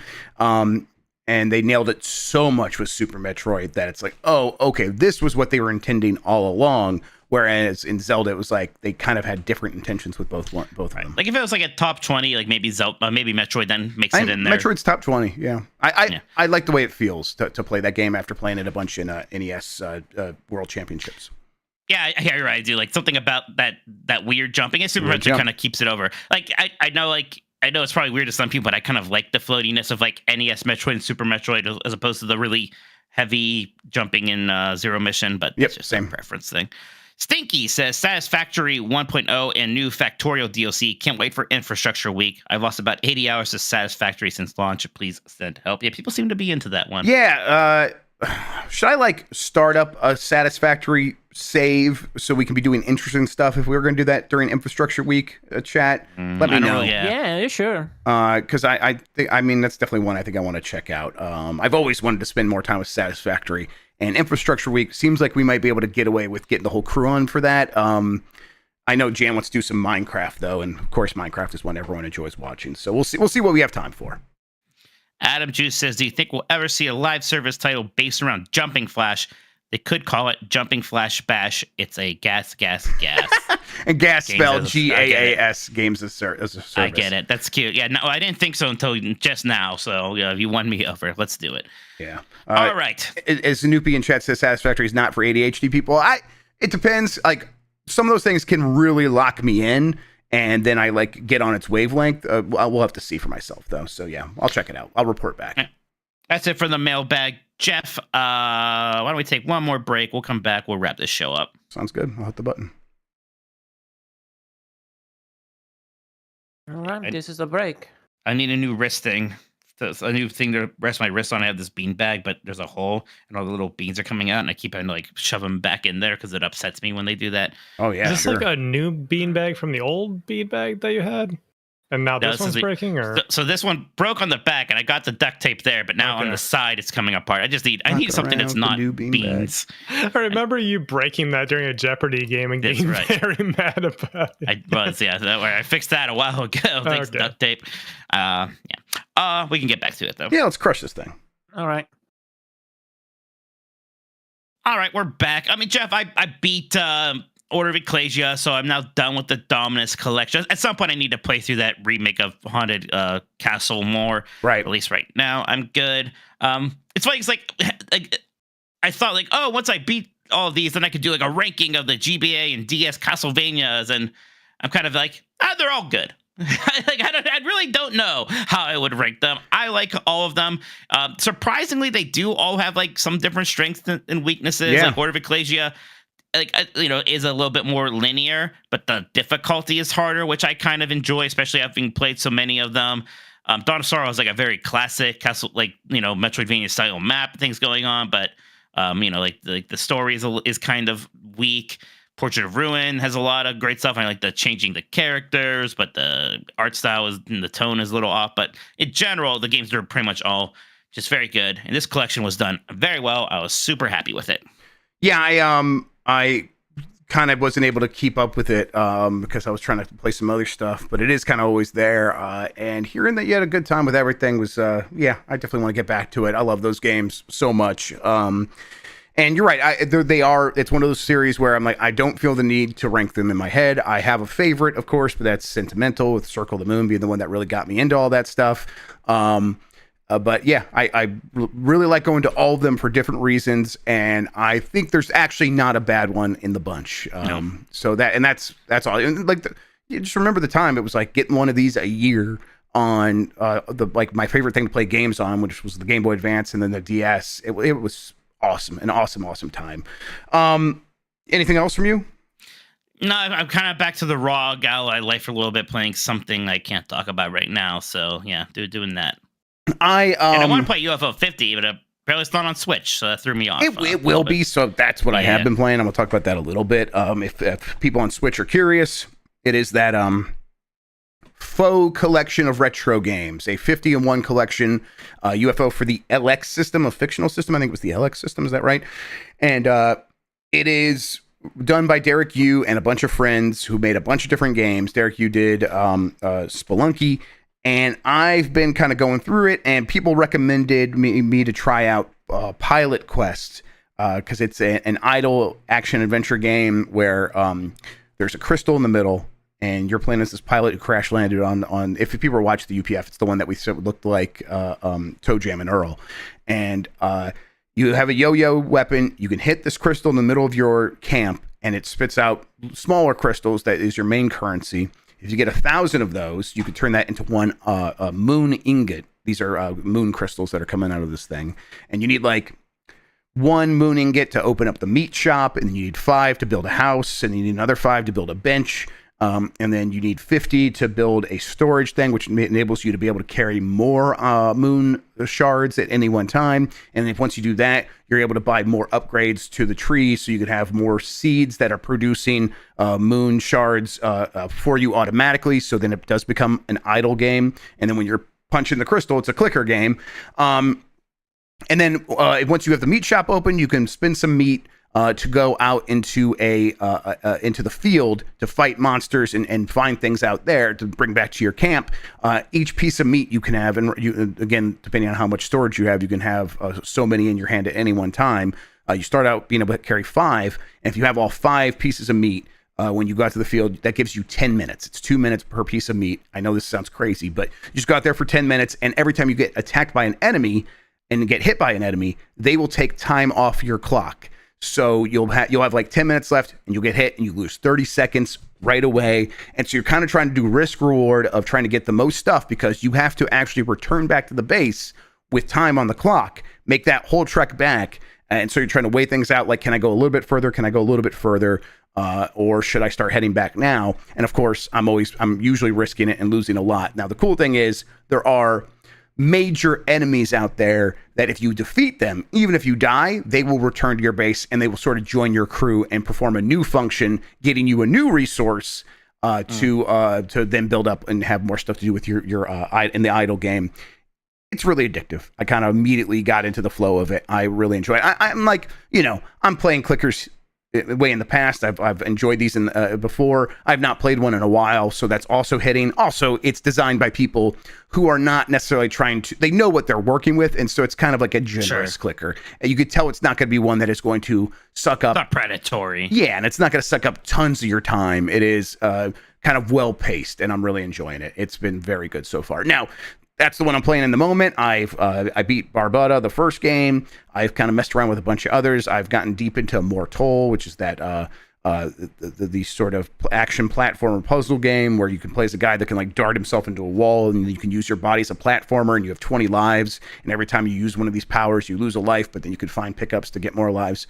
And they nailed it so much with Super Metroid that it's like, oh, okay, this was what they were intending all along. Whereas in Zelda, it was like they kind of had different intentions with both of them. Like if it was like a top 20, like maybe Zelda, maybe Metroid then makes it in there. Metroid's top 20, yeah. I like the way it feels to play that game after playing it a bunch in NES World Championships. Yeah, you're right. I do like something about that weird jumping. And Super Metroid kind of keeps it over. Like I know it's probably weird to some people, but I kind of like the floatiness of like NES Metroid and Super Metroid as opposed to the really heavy jumping in Zero Mission. But it's just a preference thing. Stinky says, Satisfactory 1.0 and new Factorial DLC. Can't wait for Infrastructure Week. I've lost about 80 hours to Satisfactory since launch. Please send help. Yeah, people seem to be into that one. Yeah. Should I like start up a Satisfactory save so we can be doing interesting stuff if we were going to do that during Infrastructure Week chat? Let me know. Yeah, sure. Because I think, I mean, that's definitely one I think I want to check out. I've always wanted to spend more time with Satisfactory. And Infrastructure Week seems like we might be able to get away with getting the whole crew on for that. I know Jan wants to do some Minecraft though, and of course Minecraft is one everyone enjoys watching. So we'll see what we have time for. Adam Juice says, "Do you think we'll ever see a live service title based around Jumping Flash? They could call it Jumping Flash Bash. It's a gas. And gas spelled GAAS, games as a service. I get it. That's cute. Yeah, no, I didn't think so until just now. So if you won me over, let's do it. Yeah. All right. As Snoopy in chat says, Satisfactory is not for ADHD people. It depends. Like some of those things can really lock me in, and then I like get on its wavelength. We'll have to see for myself though. So yeah, I'll check it out. I'll report back. That's it for the mailbag. Jeff, why don't we take one more break? We'll come back. We'll wrap this show up. Sounds good. I'll hit the button. All right, this is the break. I need a new wrist thing. A new thing to rest my wrist on. I have this bean bag, but there's a hole and all the little beans are coming out, and I keep having to like shove them back in there because it upsets me when they do that. Oh yeah, is this like a new bean bag from the old bean bag that you had? And now this one's breaking, or so this one broke on the back, and I got the duct tape there, but now on the side it's coming apart. I need something that's not beans. I remember you breaking that during a Jeopardy game and getting very mad about it. I was, yeah. I fixed that a while ago. Thanks, duct tape. We can get back to it though. Yeah, let's crush this thing. All right. All right, we're back. I mean, Jeff, I beat Order of Ecclesia, so I'm now done with the Dominus collection. At some point, I need to play through that remake of Haunted Castle more. Right. At least right now, I'm good. It's funny. It's like I thought, like, oh, once I beat all of these, then I could do like a ranking of the GBA and DS Castlevanias, and I'm kind of like, they're all good. I really don't know how I would rank them. I like all of them. Surprisingly, they do all have like some different strengths and weaknesses. Yeah. Like Order of Ecclesia, is a little bit more linear, but the difficulty is harder, which I kind of enjoy, especially having played so many of them. Dawn of Sorrow is like a very classic castle, Metroidvania style map, things going on, but the story is kind of weak. Portrait of Ruin has a lot of great stuff. I like the changing the characters, but the art style and the tone is a little off. But in general, the games are pretty much all just very good. And this collection was done very well. I was super happy with it. Yeah, I kind of wasn't able to keep up with it because I was trying to play some other stuff, but it is kind of always there. And hearing that you had a good time with everything was, I definitely want to get back to it. I love those games so much. And you're right. It's one of those series where I'm like, I don't feel the need to rank them in my head. I have a favorite, of course, but that's sentimental, with Circle of the Moon being the one that really got me into all that stuff. But yeah, I really like going to all of them for different reasons, and I think there's actually not a bad one in the bunch. No. So that's all. And you just remember the time it was like getting one of these a year on my favorite thing to play games on, which was the Game Boy Advance and then the DS. It was awesome, an awesome time. Anything else from you? No, I'm kind of back to the raw Gala life for a little bit, playing something I can't talk about right now. So yeah, doing that. And I want to play UFO 50, but apparently it's not on Switch, so that threw me off. It will be, so that's what I have been playing. I'm going to talk about that a little bit. If people on Switch are curious, it is that faux collection of retro games, a 50-in-1 collection, UFO for the LX system, a fictional system. I think it was the LX system, is that right? And it is done by Derek Yu and a bunch of friends who made a bunch of different games. Derek Yu did Spelunky, and I've been kind of going through it, and people recommended me to try out Pilot Quest because it's an idle action adventure game where there's a crystal in the middle, and you're playing as this pilot who crash landed on. If people watch the UPF, it's the one that we said looked like Toe Jam and Earl, and you have a yo-yo weapon. You can hit this crystal in the middle of your camp, and it spits out smaller crystals. That is your main currency. If you get 1,000 of those, you can turn that into one moon ingot. These are moon crystals that are coming out of this thing. And you need like 1 moon ingot to open up the meat shop, and then you need 5 to build a house, and you need another 5 to build a bench. And then you need 50 to build a storage thing, which enables you to be able to carry more moon shards at any one time. And then once you do that, you're able to buy more upgrades to the tree, so you can have more seeds that are producing moon shards for you automatically. So then it does become an idle game. And then when you're punching the crystal, it's a clicker game. And then once you have the meat shop open, you can spin some meat to go out into into the field to fight monsters and find things out there to bring back to your camp. Each piece of meat you can have, and you, again, depending on how much storage you have, you can have so many in your hand at any one time. You start out being able to carry 5, and if you have all 5 pieces of meat, when you go out to the field, that gives you 10 minutes. It's 2 minutes per piece of meat. I know this sounds crazy, but you just go out there for 10 minutes, and every time you get attacked by an enemy and get hit by an enemy, they will take time off your clock. So you'll have like 10 minutes left, and you'll get hit, and you lose 30 seconds right away. And so you're kind of trying to do risk reward of trying to get the most stuff, because you have to actually return back to the base with time on the clock, make that whole trek back. And so you're trying to weigh things out, like, can I go a little bit further? Can I go a little bit further? Or should I start heading back now? And of course, I'm usually risking it and losing a lot. Now, the cool thing is there are major enemies out there that if you defeat them, even if you die, they will return to your base, and they will sort of join your crew and perform a new function, getting you a new resource to then build up and have more stuff to do with your in the idle game. It's really addictive. I kind of immediately got into the flow of it. I really enjoy it. I'm like, I'm playing clickers way in the past. I've enjoyed these before. I've not played one in a while, so that's also hitting. Also, it's designed by people who are not necessarily trying to. They know what they're working with, and so it's kind of like a generous clicker. And you could tell it's not going to be one that is going to suck up. Not predatory. Yeah, and it's not going to suck up tons of your time. It is kind of well paced, and I'm really enjoying it. It's been very good so far. Now, that's the one I'm playing in the moment. I beat Barbuda, the first game. I've kind of messed around with a bunch of others. I've gotten deep into Mortal, which is that the sort of action platformer puzzle game where you can play as a guy that can like dart himself into a wall, and you can use your body as a platformer, and you have 20 lives. And every time you use one of these powers, you lose a life, but then you can find pickups to get more lives.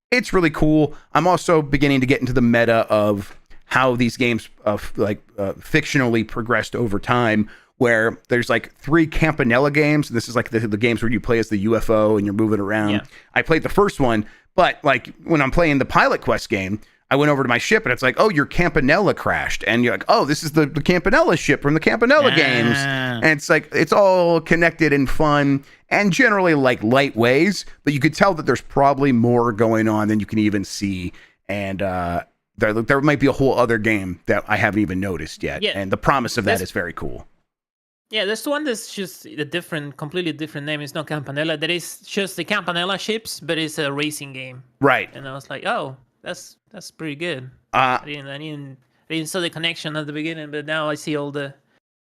It's really cool. I'm also beginning to get into the meta of how these games fictionally progressed over time, where there's like 3 Campanella games. This is like the games where you play as the UFO and you're moving around. Yeah. I played the first one, but like when I'm playing the Pilot Quest game, I went over to my ship and it's like, oh, your Campanella crashed. And you're like, oh, this is the Campanella ship from the Campanella games. And it's like, it's all connected and fun and generally like light ways, but you could tell that there's probably more going on than you can even see. And there might be a whole other game that I haven't even noticed yet. Yeah. And the promise of that is very cool. Yeah, there's one that's just a completely different name. It's not Campanella. That is just the Campanella ships, but it's a racing game. Right. And I was like, oh, that's pretty good. I didn't saw the connection at the beginning, but now I see all the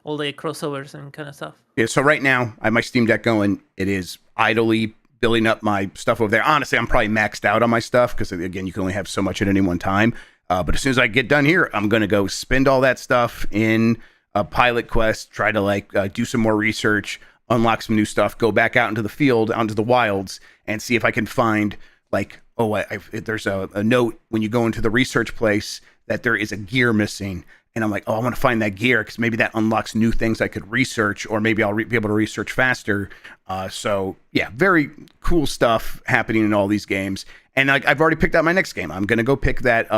crossovers and kind of stuff. Yeah. So right now I have my Steam Deck going. It is idly building up my stuff over there. Honestly, I'm probably maxed out on my stuff because again, you can only have so much at any one time. But as soon as I get done here, I'm gonna go spend all that stuff in a Pilot Quest, try to do some more research, unlock some new stuff, go back out into the field, out into the wilds, and see if I can find there's a note when you go into the research place that there is a gear missing. And I'm like, oh, I want to find that gear because maybe that unlocks new things I could research, or maybe I'll be able to research faster. So yeah, very cool stuff happening in all these games. And I've already picked out my next game. I'm going to go pick that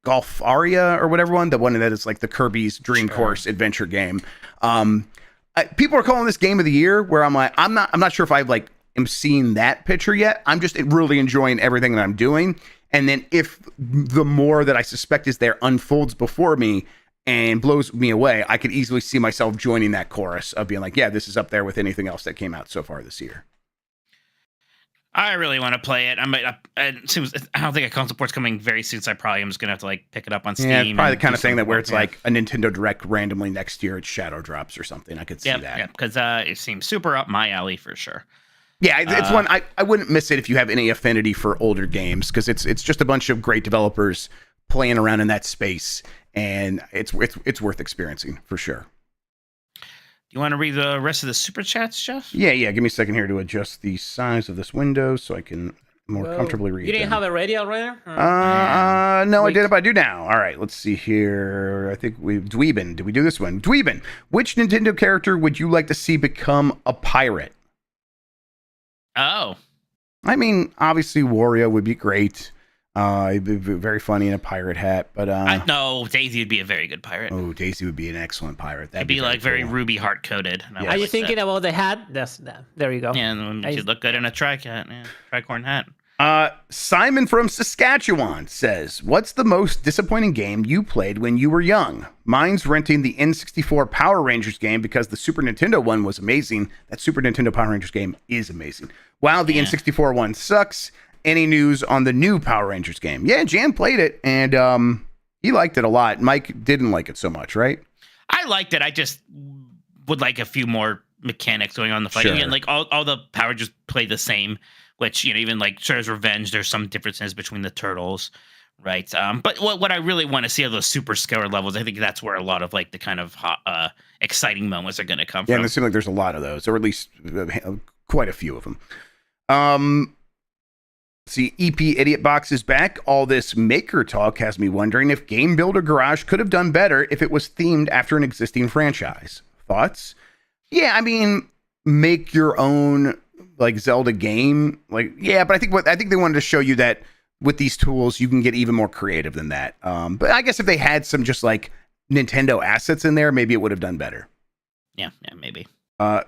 Golf Aria or whatever one, the one that is like the Kirby's Dream Course adventure game. People are calling this game of the year, where I'm like, I'm not sure if am seeing that picture yet. I'm just really enjoying everything that I'm doing. And then if the more that I suspect is there unfolds before me and blows me away, I could easily see myself joining that chorus of being like, yeah, this is up there with anything else that came out so far this year. I really want to play it. I don't think a console port's coming very soon, so I probably am just gonna have to pick it up on Steam. Yeah, it's probably the kind of thing that where it's like a Nintendo Direct randomly next year, it shadow drops or something. I could see that. Yeah, because it seems super up my alley for sure. Yeah, it's one I wouldn't miss it if you have any affinity for older games, because it's just a bunch of great developers playing around in that space, and it's worth experiencing for sure. You want to read the rest of the super chats, Jeff? Yeah. Give me a second here to adjust the size of this window so I can more comfortably read. You didn't have it ready already? No, I did. But I do now. All right, let's see here. I think Dweebin. Did we do this one? Dweebin. Which Nintendo character would you like to see become a pirate? Oh. I mean, obviously Wario would be great. He'd be very funny in a pirate hat, but no, Daisy would be a very good pirate. Oh, Daisy would be an excellent pirate. That'd be like very Ruby Heart coded. Yes. Are you thinking about the hat? There you go. Yeah, and she'd look good in a tricorn hat. Simon from Saskatchewan says, "What's the most disappointing game you played when you were young?" Mine's renting the N64 Power Rangers game because the Super Nintendo one was amazing. That Super Nintendo Power Rangers game is amazing. While the N64 one sucks. Any news on the new Power Rangers game? Yeah, Jan played it, and he liked it a lot. Mike didn't like it so much, right? I liked it. I just would like a few more mechanics going on in the fight. Sure. Again, all the Power Rangers play the same, which, even like Shredder's Revenge, there's some differences between the turtles, right? But what I really want to see are those super scalar levels. I think that's where a lot of the kind of exciting moments are going to come from. Yeah, and it seems like there's a lot of those, or at least quite a few of them. See, EP Idiot Box is back. All this maker talk has me wondering if Game Builder Garage could have done better if it was themed after an existing franchise. Thoughts? Yeah, I mean, make your own Zelda game. But I think they wanted to show you that with these tools you can get even more creative than that. But I guess if they had some just Nintendo assets in there, maybe it would have done better. Yeah, maybe.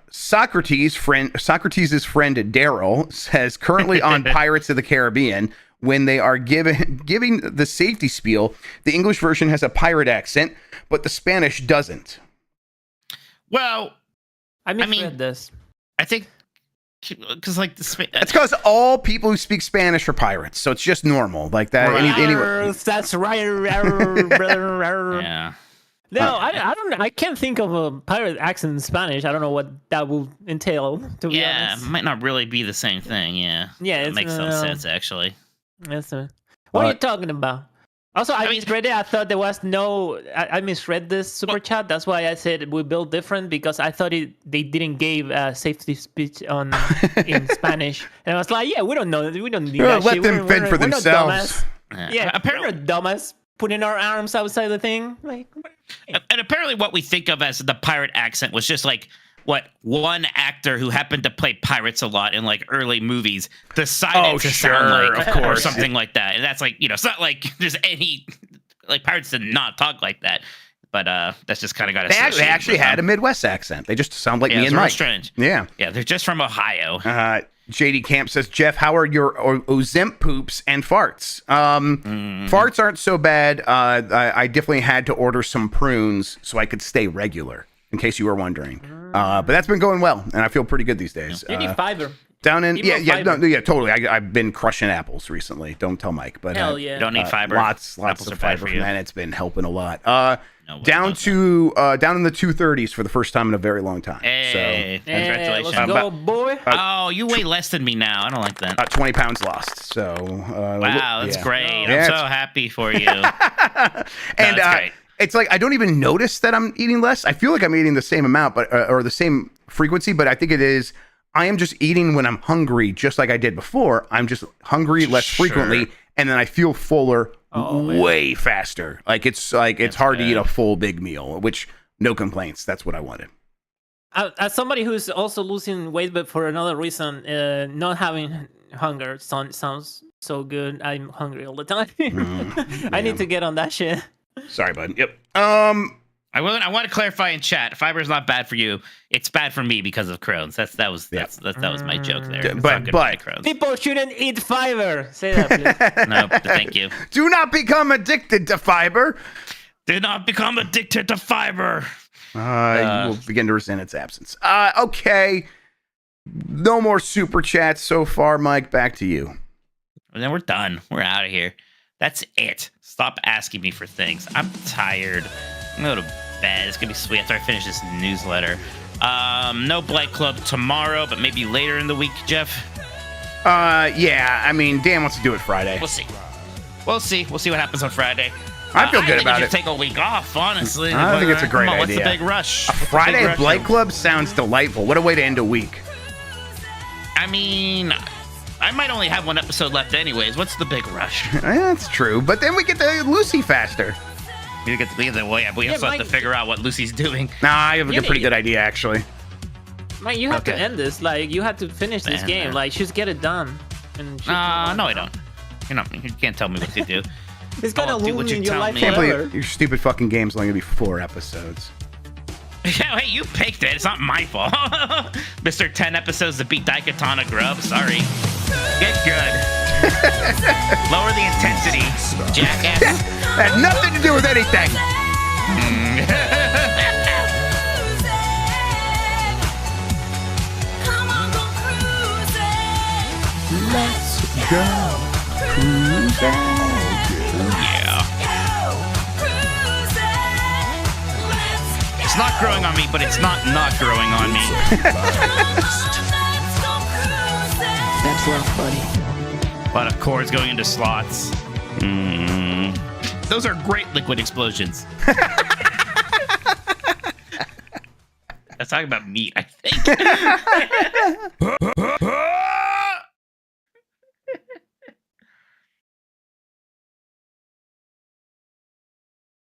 Socrates' friend Daryl says, currently on Pirates of the Caribbean, when they are giving the safety spiel. The English version has a pirate accent, but the Spanish doesn't. Well, I misread this. I think because like It's because all people who speak Spanish are pirates, so it's just normal like that. Arr, that's right. yeah. No, I don't. I can't think of a pirate accent in Spanish. I don't know what that will entail. To be honest, It might not really be the same thing. Yeah, Yeah, it makes some sense actually. What are you talking about? Also, I misread it. I thought there was no. I misread this super chat. That's why I said we build different, because I thought they didn't give safety speech in Spanish, and I was like, yeah, we don't know. We don't need that Let shit. them fend for themselves. Yeah, apparently, we're not dumbass. Putting our arms outside the thing, like. And apparently, what we think of as the pirate accent was just like what one actor who happened to play pirates a lot in like early movies decided to sound like, of course, or something like that. And that's like, it's not like there's any like pirates did not talk like that. But that's just kind of got. They actually had a Midwest accent. They just sound like me and Mike. Strange. Yeah, they're just from Ohio. JD Camp says, Jeff, how are your Ozemp poops and farts? Farts aren't so bad. I definitely had to order some prunes so I could stay regular, in case you were wondering. But that's been going well, and I feel pretty good these days. You need fiber. Down in totally. I've been crushing apples recently. Don't tell Mike, but hell yeah, you don't need fiber. Lots apples of fiber, and it's been helping a lot. Down in the 230s for the first time in a very long time. Hey, congratulations! Let's go, boy. You weigh less than me now. I don't like that. About 20 pounds lost. So wow, that's great. Yeah, I'm so happy for you. And great. It's like I don't even notice that I'm eating less. I feel like I'm eating the same amount, but or the same frequency. But I think it is. I am just eating when I'm hungry, just like I did before. I'm just hungry less frequently, and then I feel fuller way faster. It's hard to eat a full big meal, which no complaints. That's what I wanted. As somebody who's also losing weight, but for another reason, not having hunger sounds so good. I'm hungry all the time. I need to get on that shit. Sorry, bud. Yep. I want to clarify in chat. Fiber is not bad for you. It's bad for me because of Crohn's. That was my joke there. But people shouldn't eat fiber. Say that, please. No, thank you. Do not become addicted to fiber. Do not become addicted to fiber. You will begin to resent its absence. Okay. No more super chats so far, Mike. Back to you. And then we're done. We're out of here. That's it. Stop asking me for things. I'm tired. I'm going to go to bed. It's going to be sweet after I finish this newsletter. No Blight Club tomorrow, but maybe later in the week, Jeff. Yeah. I mean, Dan wants to do it Friday. We'll see. We'll see what happens on Friday. I feel good about it. Take a week off, honestly. I think it's a great idea. What's the big rush? A Friday Blight Club sounds delightful. What a way to end a week. I mean, I might only have one episode left anyways. What's the big rush? That's true. But then we get to Lucy faster. We also have to figure out what Lucy's doing. Nah, I have a pretty good idea, actually. Mike, you have to end this. Like, you have to finish this game. Like, just get it done. No, I don't. You can't tell me what to do. It's gonna ruin your life I can't forever. believe your stupid fucking game's only gonna be 4 episodes. Yeah, hey, you picked it. It's not my fault. Mr. 10 episodes to beat Daikatana Grubb. Sorry. Get good. Lower the intensity, jackass. That had nothing to do with anything. Let's go cruising. Yeah. It's not growing on me, but it's not growing on me. That's rough, buddy. A lot of cords going into slots. Those are great liquid explosions. That's talking about meat, I think.